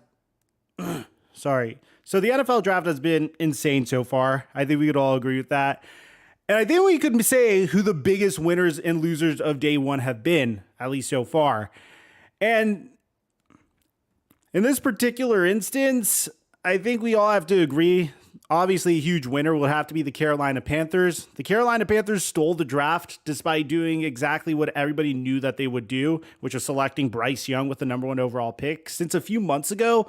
F: sorry. So the NFL draft has been insane so far. I think we could all agree with that. And I think we could say who the biggest winners and losers of day one have been, at least so far. And in this particular instance, I think we all have to agree. Obviously, a huge winner will have to be the Carolina Panthers. The Carolina Panthers stole the draft despite doing exactly what everybody knew that they would do, which was selecting Bryce Young with the number 1 overall pick. Since a few months ago,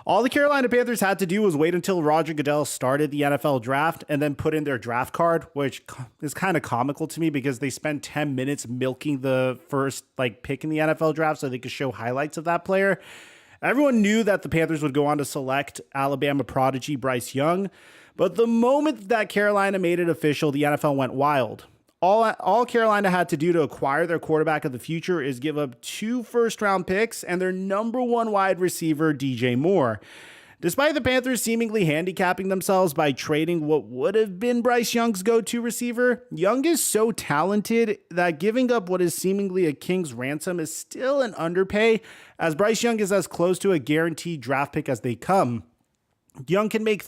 F: all the Carolina Panthers had to do was wait until Roger Goodell started the NFL draft and then put in their draft card, which is kind of comical to me because they spent 10 minutes milking the first pick in the NFL draft so they could show highlights of that player. Everyone knew that the Panthers would go on to select Alabama prodigy Bryce Young, but the moment that Carolina made it official, the NFL went wild. All Carolina had to do to acquire their quarterback of the future is give up 2 first-round picks and their number 1 wide receiver, DJ Moore. Despite the Panthers seemingly handicapping themselves by trading what would have been Bryce Young's go-to receiver, Young is so talented that giving up what is seemingly a king's ransom is still an underpay, as Bryce Young is as close to a guaranteed draft pick as they come. Bryce Young can make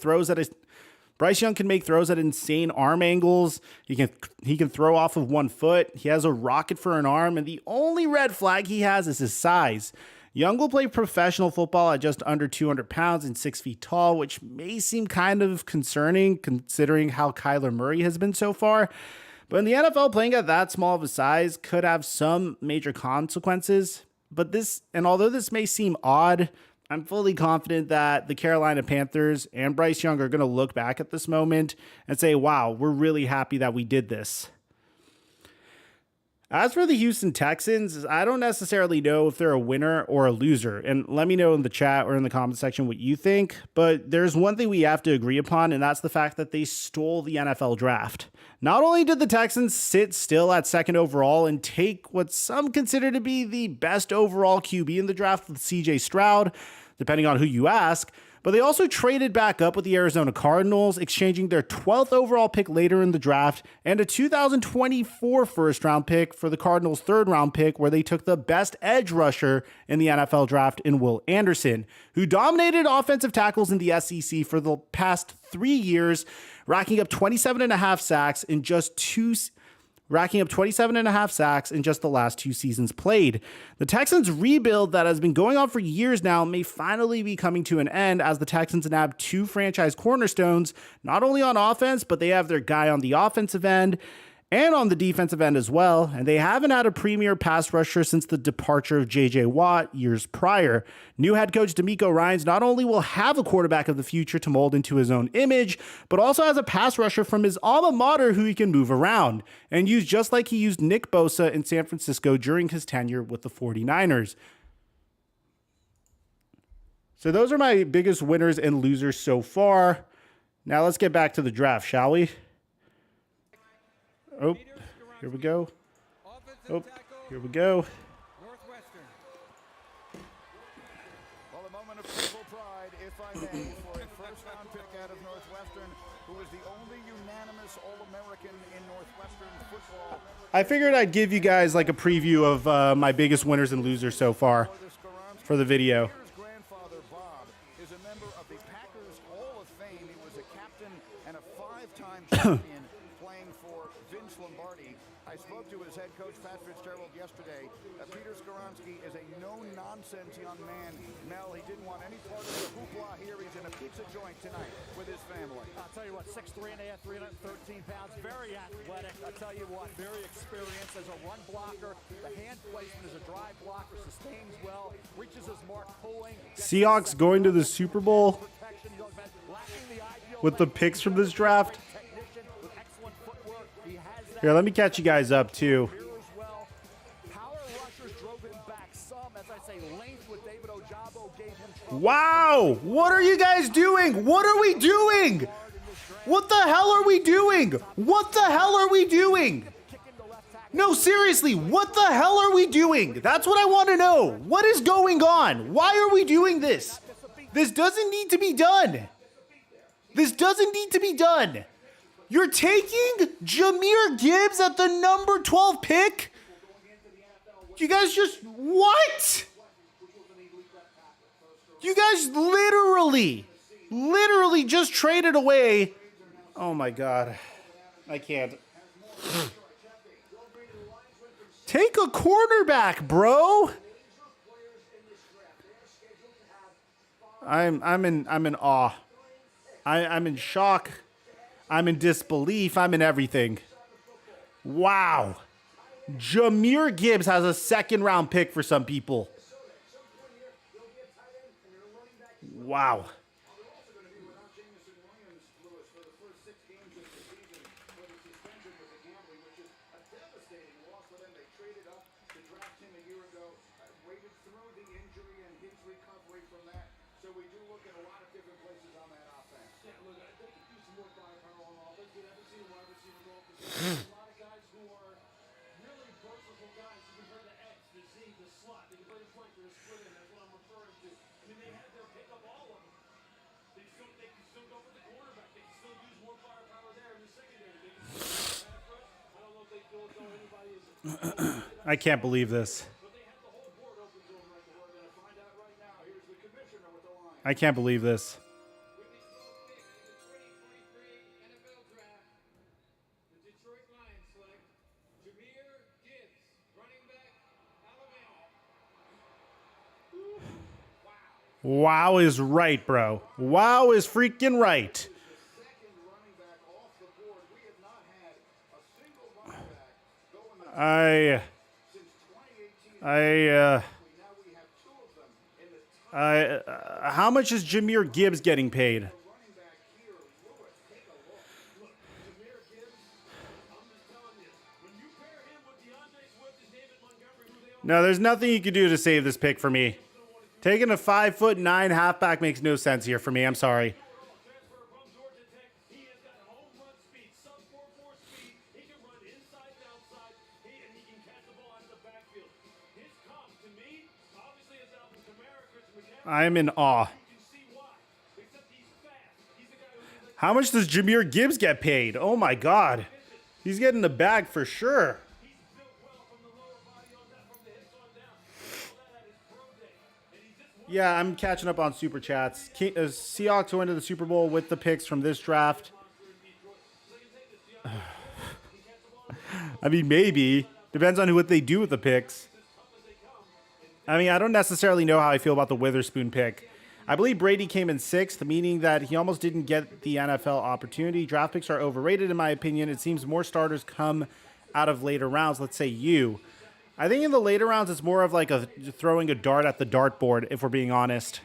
F: throws at insane arm angles. He can throw off of 1 foot. He has a rocket for an arm, and the only red flag he has is his size. Young will play professional football at just under 200 pounds and 6 feet tall, which may seem kind of concerning considering how Kyler Murray has been so far. But in the NFL, playing at that small of a size could have some major consequences. Although this may seem odd, I'm fully confident that the Carolina Panthers and Bryce Young are going to look back at this moment and say, wow, we're really happy that we did this. As for the Houston Texans, I don't necessarily know if they're a winner or a loser. And let me know in the chat or in the comment section what you think. But there's one thing we have to agree upon, and that's the fact that they stole the NFL draft. Not only did the Texans sit still at 2nd overall and take what some consider to be the best overall QB in the draft with CJ Stroud, depending on who you ask, but they also traded back up with the Arizona Cardinals, exchanging their 12th overall pick later in the draft and a 2024 first-round pick for the Cardinals' 3rd-round pick, where they took the best edge rusher in the NFL draft in Will Anderson, who dominated offensive tackles in the SEC for the past 3 years, racking up 27.5 sacks in just the last 2 seasons played. The Texans' rebuild that has been going on for years now may finally be coming to an end, as the Texans nab 2 franchise cornerstones, not only on offense, but they have their guy on the offensive end and on the defensive end as well, and they haven't had a premier pass rusher since the departure of J.J. Watt years prior. New head coach DeMeco Ryans not only will have a quarterback of the future to mold into his own image, but also has a pass rusher from his alma mater who he can move around and use just like he used Nick Bosa in San Francisco during his tenure with the 49ers. So those are my biggest winners and losers so far. Now let's get back to the draft, shall we? Oh, here we go. Oh, here we go.
N: Well, a moment of physical pride, if I may, for a first-round pick out of Northwestern, who was the only unanimous All-American in Northwestern football.
F: I figured I'd give you guys like a preview of my biggest winners and losers so far for the video.
N: His grandfather, Bob, is a member of the Packers Hall of Fame. He was a captain and a 5-time champion playing for Vince Lombardi. I spoke to his head coach, Pat Fitzgerald, yesterday. Peter Skoronski is a no-nonsense young man. Mel, he didn't want any part of the hoopla here. He's in a pizza joint tonight with his family.
T: I'll tell you what, 6'3 and a half, 313 pounds, very athletic. I'll tell you what, very experienced as a run blocker. The hand placement is a drive blocker, sustains well, reaches his mark, pulling.
F: Seahawks going to the Super Bowl with the picks from this draft. Here, let me catch you guys up too. Wow! What are you guys doing? What are we doing? What the hell are we doing? What the hell are we doing? No, seriously, what the hell are we doing? That's what I want to know. What is going on? Why are we doing this? This doesn't need to be done. This doesn't need to be done. You're taking Jahmyr Gibbs at the number 12 pick? You guys just, what? You guys literally just traded away. Oh my God. I can't. Take a quarterback, bro. I'm in awe. I'm in shock. I'm in disbelief. I'm in everything. Wow. Jahmyr Gibbs has a 2nd-round pick for some people. Wow.
B: So we do look at a lot of different places on that offense.
K: Yeah, look, they could use some more firepower on offense. We haven't seen a wide receiver go off the field. A lot of guys who are really versatile guys who can play the X, the Z, the slot. They can play the flank or the split in. That's what I'm referring to. I mean, they had their pick of all of them. They can still go with the cornerback. They can still use more firepower there in the secondary. They can still pass rush. I don't know if they feel as though anybody is.
F: I can't believe this. I can't believe this.
H: With the 12th pick in the 2023 NFL Draft, the Detroit Lions select Jahmyr Gibbs, running back, Alabama.
F: Wow is right, bro. Wow is freaking right. How much is Jahmyr Gibbs getting paid? No, there's nothing you can do to save this pick for me. Taking a 5'9" halfback makes no sense here for me. I'm sorry. I am in awe. How much does Jahmyr Gibbs get paid? Oh my God. He's getting the bag for sure. Yeah, I'm catching up on Super Chats. Seahawks went to the Super Bowl with the picks from this draft. I mean, maybe. Depends on what they do with the picks. I mean, I don't necessarily know how I feel about the Witherspoon pick. I believe Brady came in 6th, meaning that he almost didn't get the NFL opportunity. Draft picks are overrated, in my opinion. It seems more starters come out of later rounds. Let's say you. I think in the later rounds, it's more of like throwing a dart at the dartboard, if we're being honest.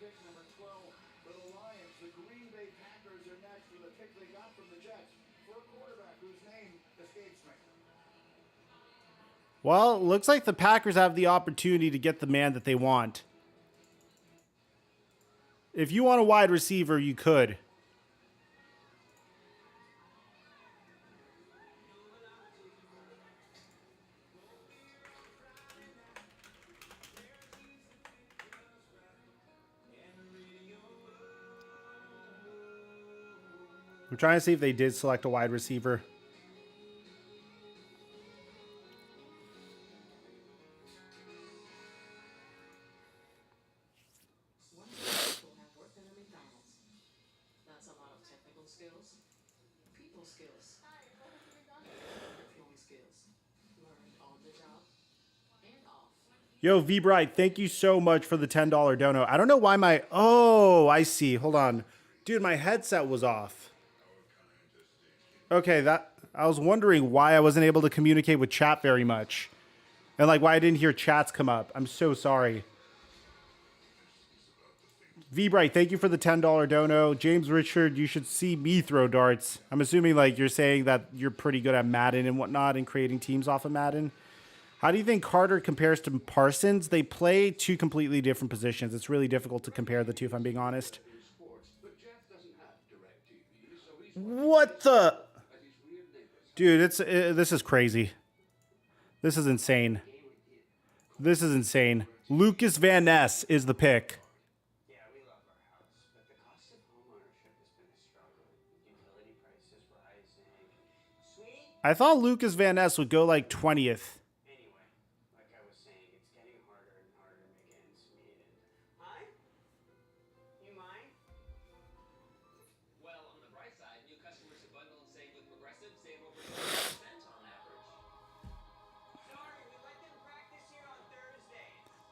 B: Pick number 12 for the Lions. The Green Bay Packers are next with a pick they got from the Jets for a quarterback whose name escapes me.
F: Well, it looks like the Packers have the opportunity to get the man that they want. If you want a wide receiver, you could. I'm trying to see if they did select a wide receiver.
A: That's a lot of technical skills, people skills, refueling skills, learned on the job and off.
F: Yo, V-Bright, thank you so much for the $10 dono. I don't know why my... Oh, I see. Hold on. Dude, my headset was off. Okay, I was wondering why I wasn't able to communicate with chat very much. And like why I didn't hear chats come up. I'm so sorry. V-Bright, thank you for the $10 dono. James Richard, you should see me throw darts. I'm assuming like you're saying that you're pretty good at Madden and whatnot and creating teams off of Madden. How do you think Carter compares to Parsons? They play two completely different positions. It's really difficult to compare the two, if I'm being honest. What the... Dude, this is crazy. This is insane. This is insane. Lucas Van Ness is the pick. I thought Lucas Van Ness would go like 20th.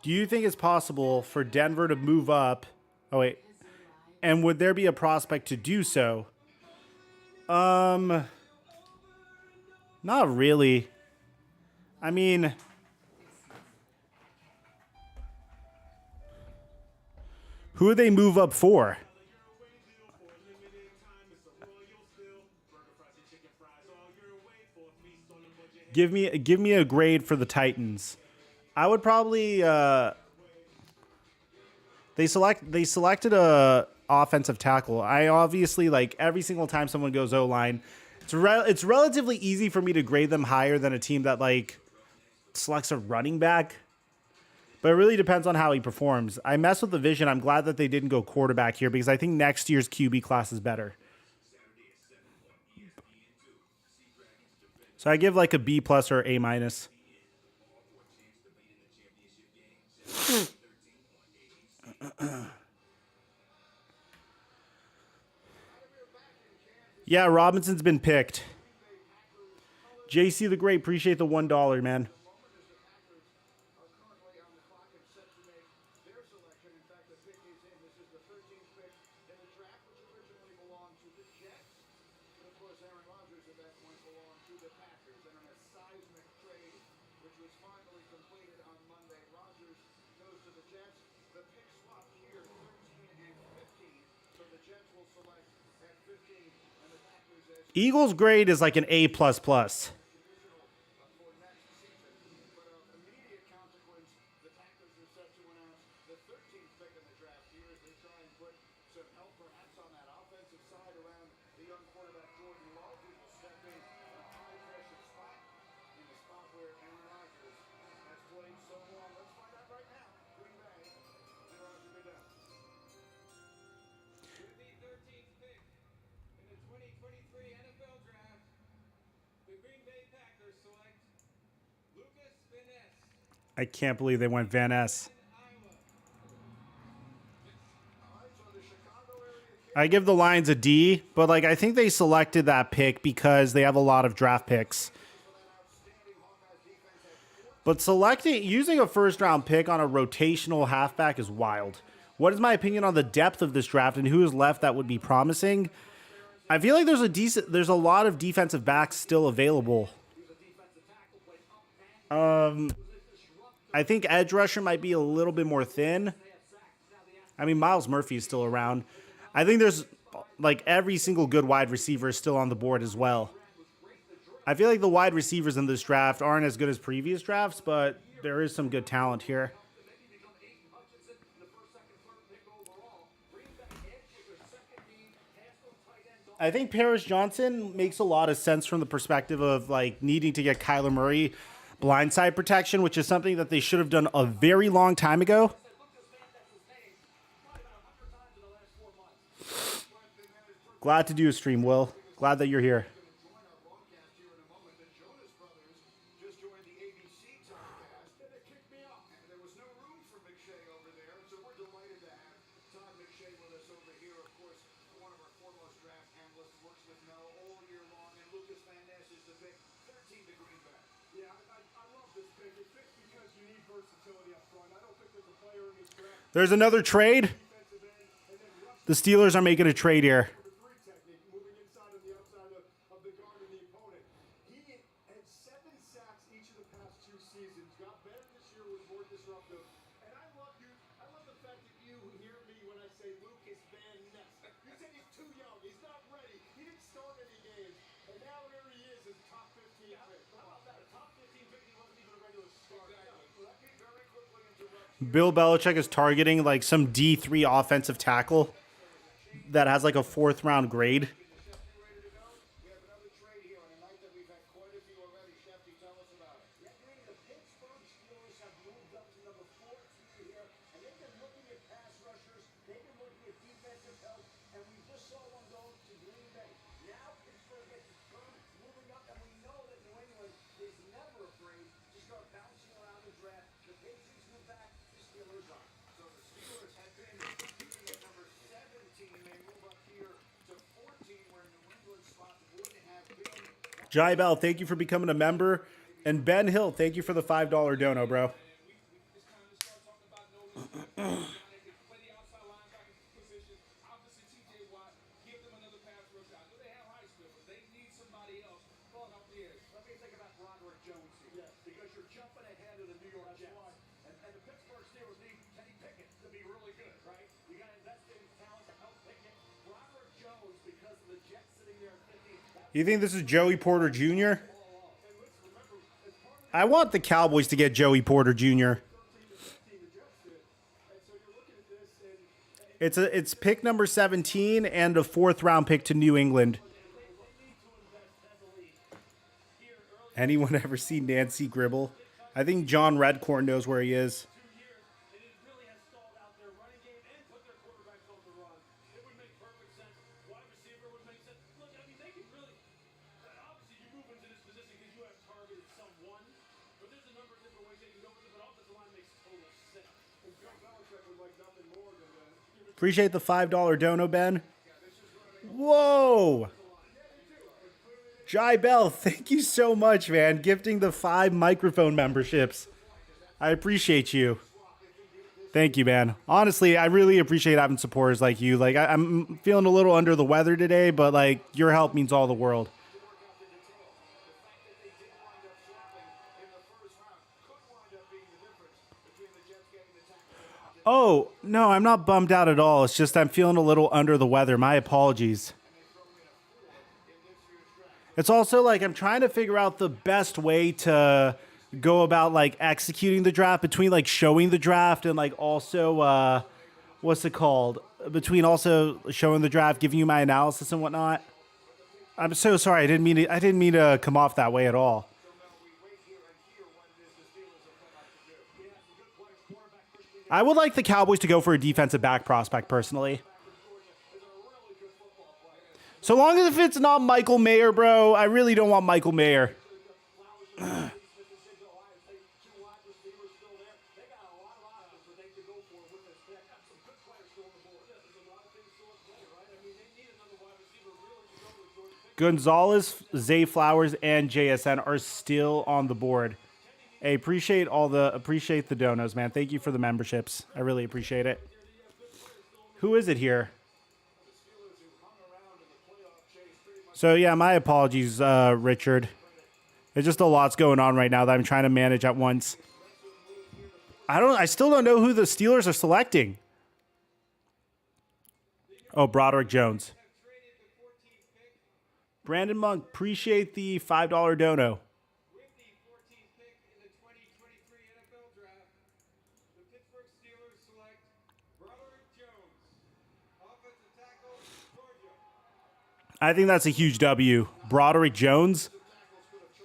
F: Do you think it's possible for Denver to move up? Oh, wait. And would there be a prospect to do so? Not really. I mean, who would they move up for? Give me a grade for the Titans. I would probably they selected a offensive tackle. I obviously, like, every single time someone goes O-line, it's relatively easy for me to grade them higher than a team that, like, selects a running back. But it really depends on how he performs. I mess with the vision. I'm glad that they didn't go quarterback here because I think next year's QB class is better. So I give like a B plus or A minus. Yeah, Robinson's been picked. JC the Great, appreciate the $1, man. Eagles grade is like an A++. I can't believe they went Van Ness. I give the Lions a D, but like I think they selected that pick because they have a lot of draft picks. But using a first round pick on a rotational halfback is wild. What is my opinion on the depth of this draft and who is left that would be promising? I feel like there's a lot of defensive backs still available. I think edge rusher might be a little bit more thin. I mean, Miles Murphy is still around. I think there's, like, every single good wide receiver is still on the board as well. I feel like the wide receivers in this draft aren't as good as previous drafts, but there is some good talent here. I think Paris Johnson makes a lot of sense from the perspective of, like, needing to get Kyler Murray blindside protection, which is something that they should have done a very long time ago. Glad to do a stream, Will. Glad that you're here. There's another trade. The Steelers are making a trade here. Bill Belichick is targeting like some D3 offensive tackle that has like a 4th round grade. Jai Bell, thank you for becoming a member. And Ben Hill, thank you for the $5 dono, bro.
N: Philadelphia is. Let me think about Broderick Jones here. Yes. Because you're jumping ahead of the New York Jets. And the Pittsburgh Steelers need Kenny Pickett to be really good, right? You got to invest in talent to help Pickett. Broderick Jones, because of the Jets sitting there at 50.
F: You think this is Joey Porter Jr.? I want the Cowboys to get Joey Porter Jr. It's pick number 17 and a 4th round pick to New England. Anyone ever see Nancy Gribble? I think John Redcorn knows where he is. Appreciate the $5 dono, Ben. Whoa! Jai Bell, thank you so much, man. Gifting the 5 microphone memberships. I appreciate you. Thank you, man. Honestly, I really appreciate having supporters like you. Like, I'm feeling a little under the weather today, but like your help means all the world. Oh, no, I'm not bummed out at all. It's just I'm feeling a little under the weather. My apologies. It's also like I'm trying to figure out the best way to go about like executing the draft between like showing the draft and like also what's it called? Between also showing the draft, giving you my analysis and whatnot. I'm so sorry. I didn't mean to come off that way at all. I would like the Cowboys to go for a defensive back prospect, personally. So long as if it's not Michael Mayer, bro, I really don't want Michael Mayer. Gonzalez, Zay Flowers, and JSN are still on the board. Hey, appreciate the donos, man. Thank you for the memberships. I really appreciate it. Who is it here? So yeah, my apologies, Richard. There's just a lot's going on right now that I'm trying to manage at once. I still don't know who the Steelers are selecting. Oh, Broderick Jones. Brandon Monk, appreciate the $5 dono. I think that's a huge W. Broderick Jones.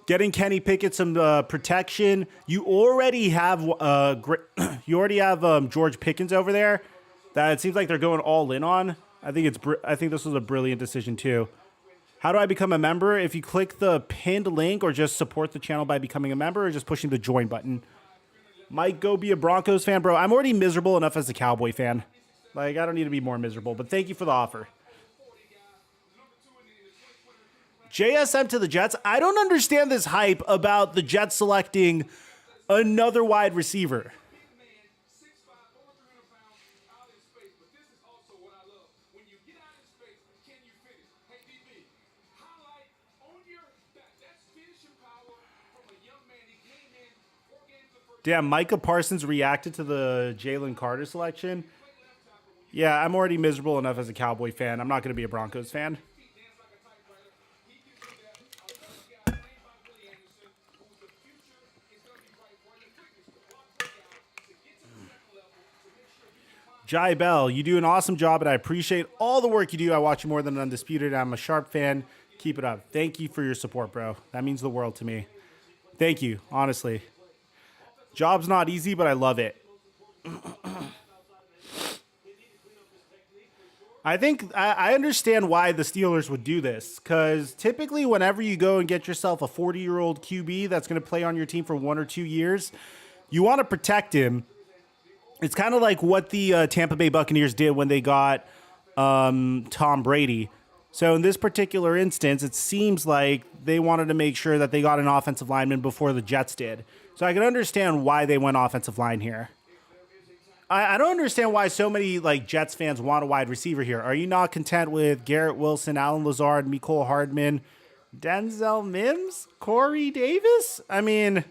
F: Getting Kenny Pickett some protection. You already have George Pickens over there. That it seems like they're going all in on. I think this was a brilliant decision too. How do I become a member? If you click the pinned link or just support the channel by becoming a member or just pushing the join button. Mike, go be a Broncos fan, bro. I'm already miserable enough as a Cowboy fan. Like, I don't need to be more miserable, but thank you for the offer. JSM to the Jets. I don't understand this hype about the Jets selecting another wide receiver. Damn, Micah Parsons reacted to the Jalen Carter selection. Yeah, I'm already miserable enough as a Cowboy fan. I'm not going to be a Broncos fan. Jai Bell, you do an awesome job, and I appreciate all the work you do. I watch you more than Undisputed. I'm a Sharp fan. Keep it up. Thank you for your support, bro. That means the world to me. Thank you, honestly. Job's not easy, but I love it. I think I understand why the Steelers would do this, because typically whenever you go and get yourself a 40-year-old QB that's going to play on your team for 1 or 2 years, you want to protect him. It's kind of like what the Tampa Bay Buccaneers did when they got Tom Brady. So in this particular instance, it seems like they wanted to make sure that they got an offensive lineman before the Jets did. So I can understand why they went offensive line here. I don't understand why so many like Jets fans want a wide receiver here. Are you not content with Garrett Wilson, Alan Lazard, Mecole Hardman, Denzel Mims? Corey Davis? I mean,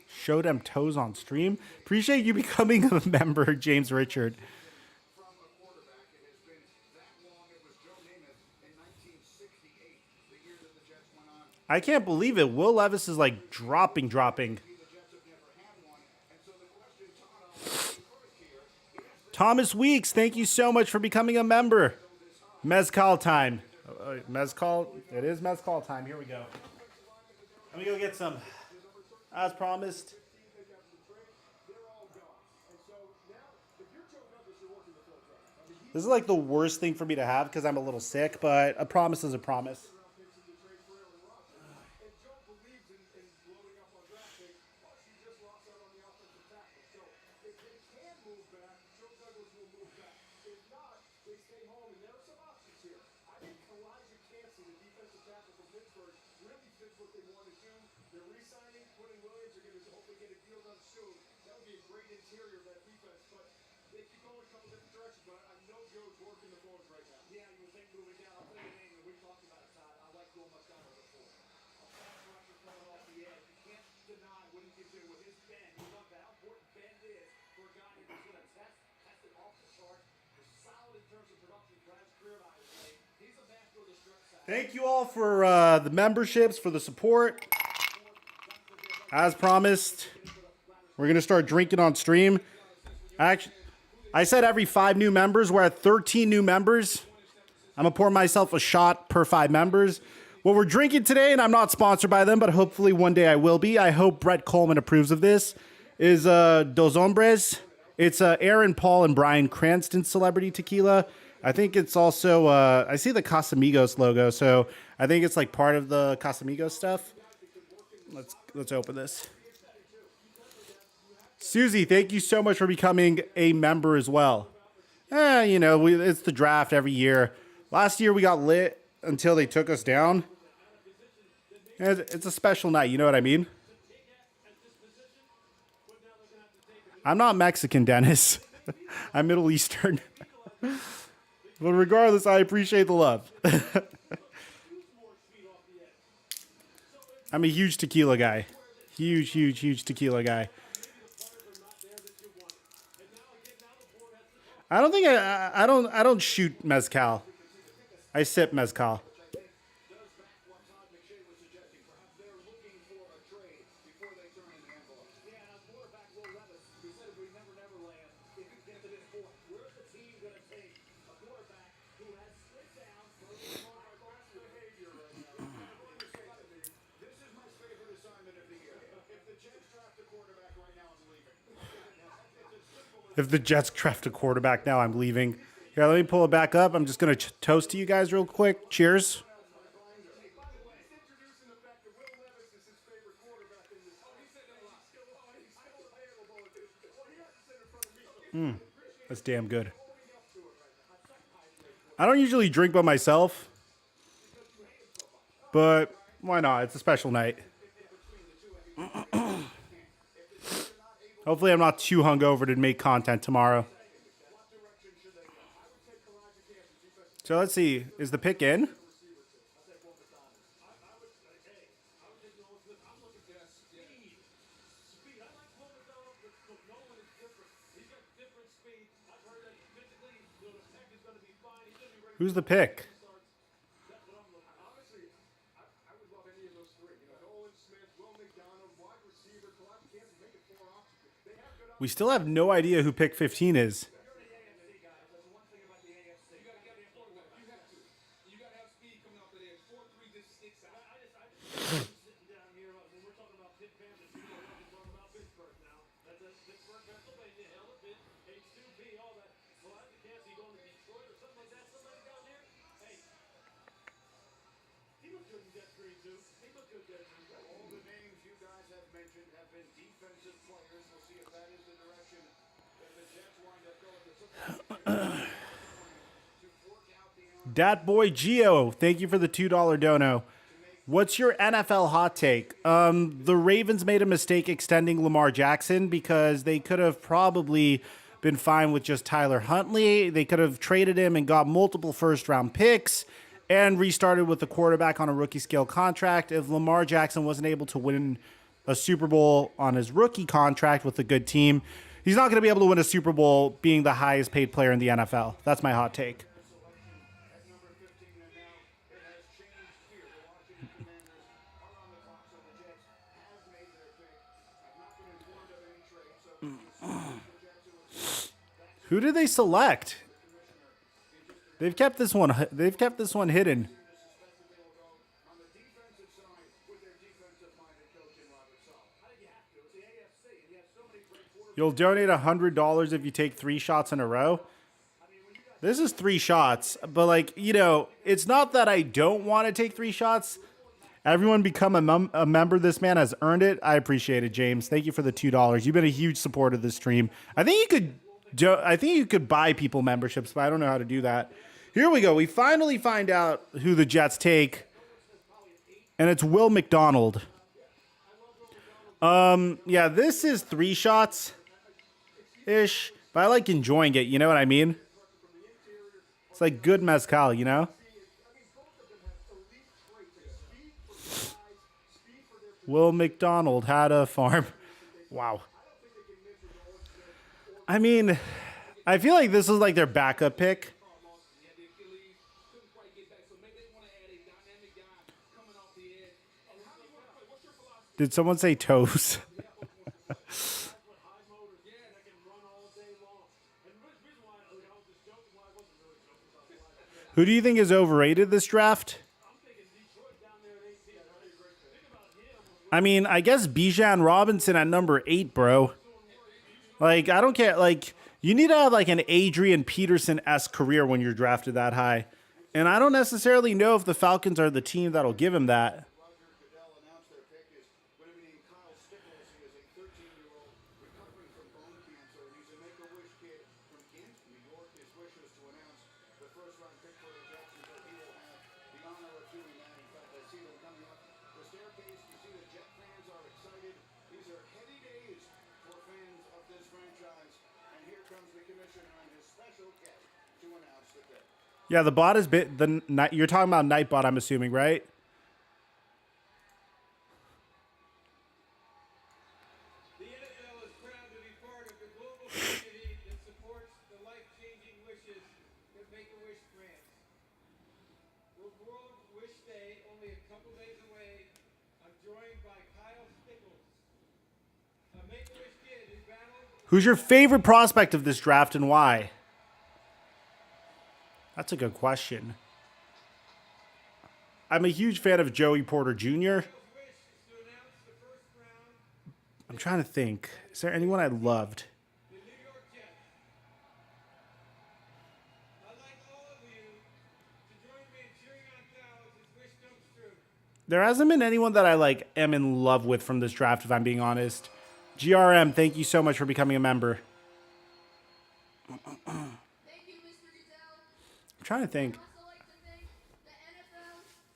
F: show them toes on stream. Appreciate you becoming a member, James Richard. I can't believe it. Will Levis is like dropping. Thomas Weeks, thank you so much for becoming a member. Mezcal time. Mezcal. It is mezcal time. Here we go. Let me go get some. As promised. This is like the worst thing for me to have because I'm a little sick, but a promise is a promise. Thank you all for the memberships, for the support. As promised, we're going to start drinking on stream. Actually, I said every 5 new members. We're at 13 new members. I'm going to pour myself a shot per 5 members. What we're drinking today, and I'm not sponsored by them, but hopefully one day I will be. I hope Brett Coleman approves of this, is Dos Hombres. It's Aaron Paul and Bryan Cranston celebrity tequila. I think it's also, I see the Casamigos logo, so I think it's like part of the Casamigos stuff. Let's open this. Susie, thank you so much for becoming a member as well. You know, it's the draft every year. Last year we got lit until they took us down. It's a special night, you know what I mean? I'm not Mexican, Dennis. I'm Middle Eastern. But regardless, I appreciate the love. I'm a huge tequila guy. Huge tequila guy. I don't think I don't shoot mezcal. I sip mezcal. If the Jets draft a quarterback now, I'm leaving. Here, let me pull it back up. I'm just going to toast to you guys real quick. Cheers. That's damn good. I don't usually drink by myself, but why not? It's a special night. Hopefully I'm not too hungover to make content tomorrow. So let's see. Is the pick in? Who's the pick? We still have no idea who pick 15 is. Dat Boy Geo, thank you for the $2 dono. What's your NFL hot take? The Ravens made a mistake extending Lamar Jackson because they could have probably been fine with just Tyler Huntley. They could have traded him and got multiple first-round picks and restarted with the quarterback on a rookie scale contract. If Lamar Jackson wasn't able to win a Super Bowl on his rookie contract with a good team, he's not going to be able to win a Super Bowl being the highest paid player in the NFL. That's my hot take. Who did they select? They've kept this one. They've kept this one hidden. You'll donate $100 if you take 3 shots in a row. This is 3 shots, but like, you know, it's not that I don't want to take 3 shots. Everyone become a member. This man has earned it. I appreciate it, James. Thank you for the $2. You've been a huge supporter of this stream. I think you could buy people memberships, but I don't know how to do that. Here we go. We finally find out who the Jets take, and it's Will McDonald. Yeah, this is 3 shots ish, but I like enjoying it. You know what I mean? It's like good mezcal, you know? Will McDonald had a farm. Wow. I mean, I feel like this is like their backup pick. Did someone say toes? Who do you think is overrated this draft? I mean, I guess Bijan Robinson at number 8, bro. Like, I don't care. Like, you need to have like an Adrian Peterson-esque career when you're drafted that high. And I don't necessarily know if the Falcons are the team that'll give him that. Yeah, the bot is you're talking about Nightbot, I'm assuming, right?
H: The NFL is proud to be part of the global community that supports the life-changing wishes that Make-A-Wish grants. With World Wish Day only a couple days away, I'm joined by Kyle Stickles, a Make-A-Wish kid who battled...
F: Who's your favorite prospect of this draft and why? That's a good question. I'm a huge fan of Joey Porter Jr. I'm trying to think. Is there anyone I loved? There hasn't been anyone that I like am in love with from this draft, if I'm being honest. GRM, thank you so much for becoming a member. I'm trying to think.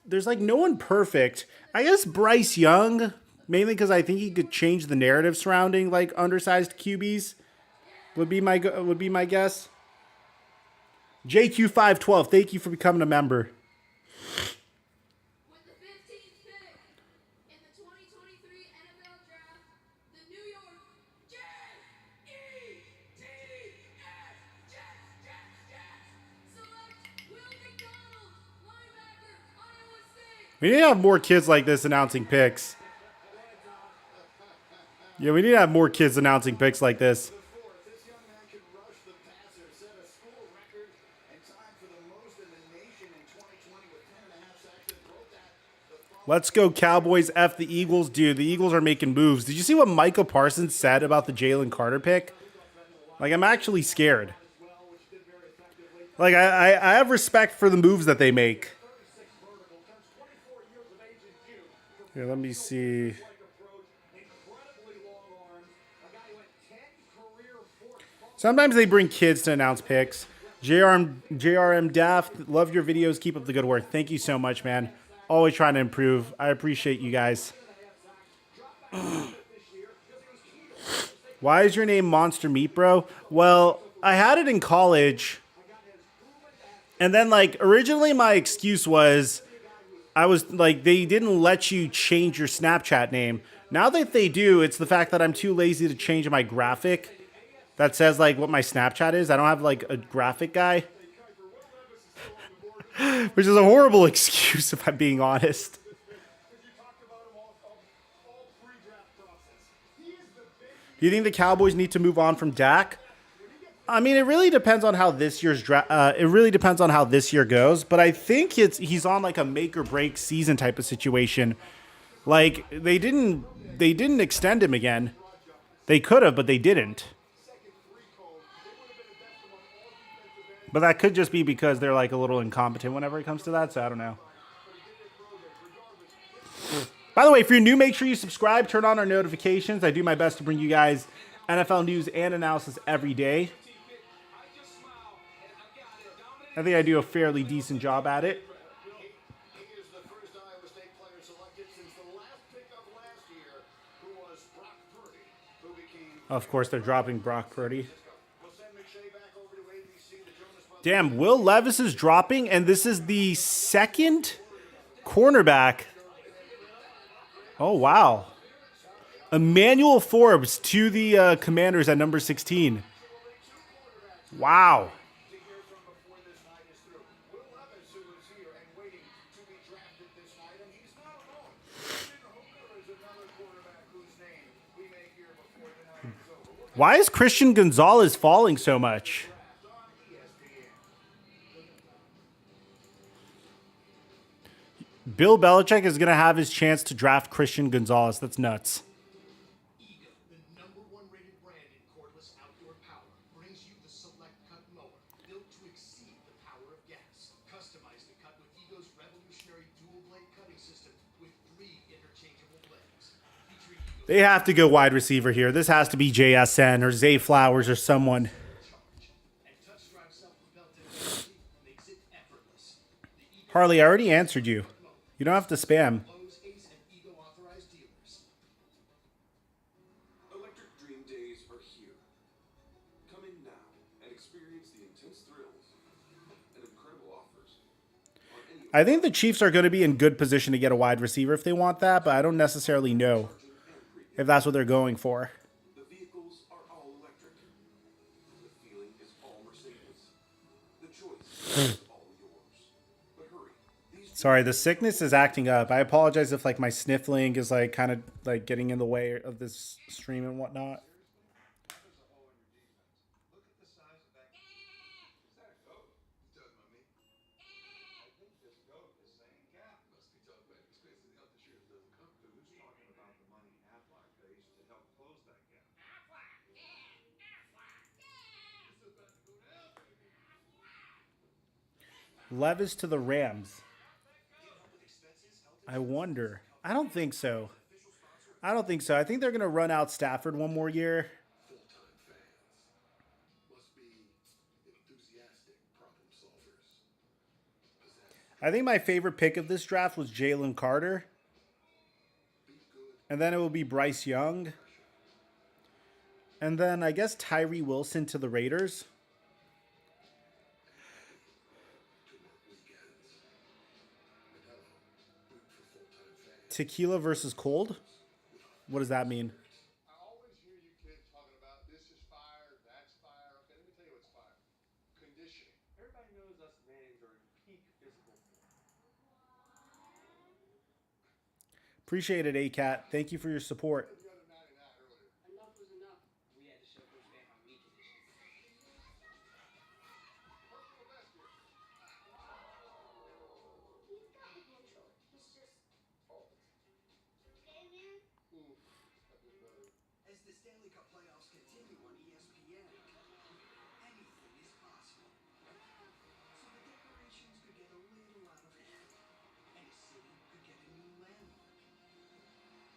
F: There's like no one perfect. I guess Bryce Young, mainly because I think he could change the narrative surrounding like undersized QBs. Would be my guess. JQ512, thank you for becoming a member.
A: With the 15th pick in the 2023 NFL Draft, the New York Jets select Will McDonald, linebacker, Iowa State.
F: We need to have more kids like this announcing picks. Yeah, we need to have more kids announcing picks like this. Let's go Cowboys, F the Eagles. Dude, the Eagles are making moves. Did you see what Michael Parsons said about the Jalen Carter pick? Like, I'm actually scared. Like, I have respect for the moves that they make. Here, let me see. Sometimes they bring kids to announce picks. JRM Daft, love your videos. Keep up the good work. Thank you so much, man. Always trying to improve. I appreciate you guys. Why is your name Monster Meat, bro? Well, I had it in college. And then, like, originally my excuse was I was like, they didn't let you change your Snapchat name. Now that they do, it's the fact that I'm too lazy to change my graphic that says, like, what my Snapchat is. I don't have, like, a graphic guy. Which is a horrible excuse, if I'm being honest. Do you think the Cowboys need to move on from Dak? I mean, it really depends on how this year's it really depends on how this year goes. But I think he's on like a make or break season type of situation. Like they didn't extend him again. They could have, but they didn't. But that could just be because they're like a little incompetent whenever it comes to that. So I don't know. By the way, if you're new, make sure you subscribe, turn on our notifications. I do my best to bring you guys NFL news and analysis every day. I think I do a fairly decent job at it. Of course, they're dropping Brock Purdy. Damn, Will Levis is dropping, and this is the second cornerback. Oh, wow. Emmanuel Forbes to the Commanders at number 16. Wow. Why is Christian Gonzalez falling so much? Bill Belichick is going to have his chance to draft Christian Gonzalez. That's nuts.
S: Ego, the #1 rated brand in cordless outdoor power, brings you the Select Cut mower, built to exceed the power of gas. Customize the cut with Ego's revolutionary dual blade cutting system with 3 interchangeable blades.
F: They have to go wide receiver here. This has to be JSN or Zay Flowers or someone. Harley, I already answered you. You don't have to spam.
P: Electric Dream Days are here. Come in now and experience the intense thrills and incredible offers.
F: I think the Chiefs are going to be in good position to get a wide receiver if they want that, but I don't necessarily know if that's what they're going for.
P: The vehicles are all electric. The feeling is all Mercedes. The choice is all yours. But hurry.
F: Sorry, the sickness is acting up. I apologize if like my sniffling is like kind of like getting in the way of this stream and whatnot. Levis to the Rams. I wonder. I don't think so. I don't think so. I think they're going to run out Stafford one more year. I think my favorite pick of this draft was Jalen Carter. And then it will be Bryce Young. And then I guess Tyree Wilson to the Raiders. Tequila versus cold? What does that mean?
S: I always hear you kids talking about this is fire, that's fire. Okay, let me tell you what's fire. Conditioning.
K: Everybody knows us Mannings are in peak physical form.
F: Appreciate it, A-Cat. Thank you for your support.
D: Enough was enough. We had to show Coach Van our meat condition.
A: He's got potential. He's just old. Okay, man?
S: As the Stanley Cup playoffs continue on ESPN, anything is possible. So the decorations could get a little out of hand, and a city could get a new landmark.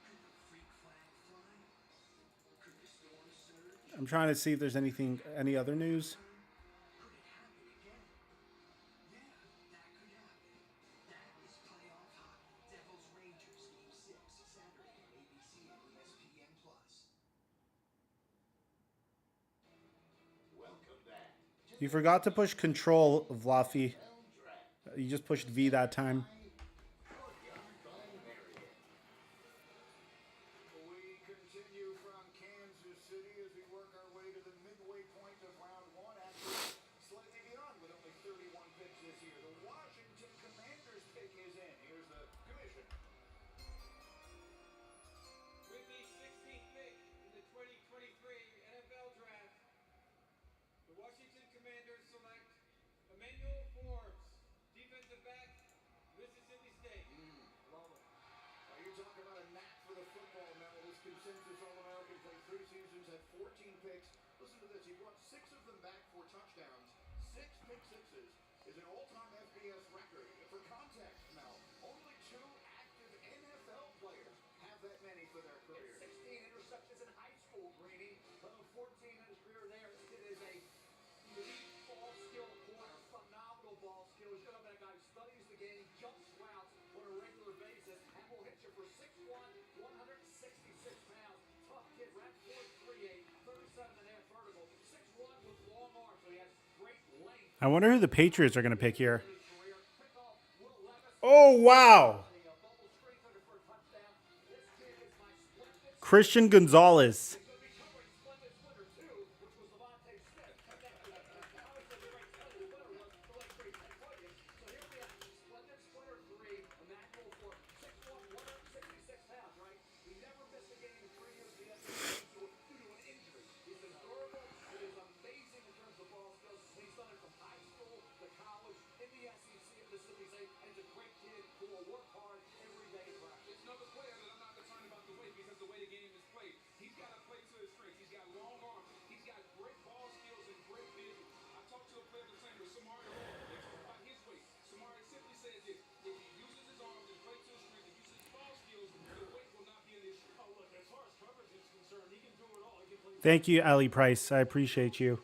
S: Could the freak flag fly? Could the storm surge?
F: I'm trying to see if there's any other news.
S: Could it happen again? Yeah, that could happen. That is playoff hockey. Devils Rangers Game 6, Saturday on ABC and ESPN Plus.
B: Welcome back.
F: You forgot to push control, Vlafi. You just pushed V that time.
B: We continue from Kansas City as we work our way to the midway point of round one. Actually, slightly beyond with only 31 picks this year. The Washington Commanders pick is in. Here's the commission.
H: With the 16th pick in the 2023 NFL Draft, the Washington Commanders select Emmanuel Forbes, defensive back, Mississippi State.
B: Love it. You talk about a knack for the football, Mel. This consensus All-American played 3 seasons, had 14 picks. Listen to this. He brought 6 of them back for touchdowns. 6 pick sixes is an all-time FBS record. For context, Mel, only 2 active NFL players have that many for their career.
N: 16 interceptions in high school, Greeny. 14 in his career there. It is a elite ball skill corner, phenomenal ball skill. He's got a guy who studies the game, jumps routes on a regular basis, and will hit you for 6'1", 166 pounds. Tough kid, ran 4.38, 37 and a half vertical. 6'1" with long arms, so he has great length.
F: I wonder who the Patriots are going to pick here. Oh, wow. Christian Gonzalez. Thank you, Ali Price. I appreciate you.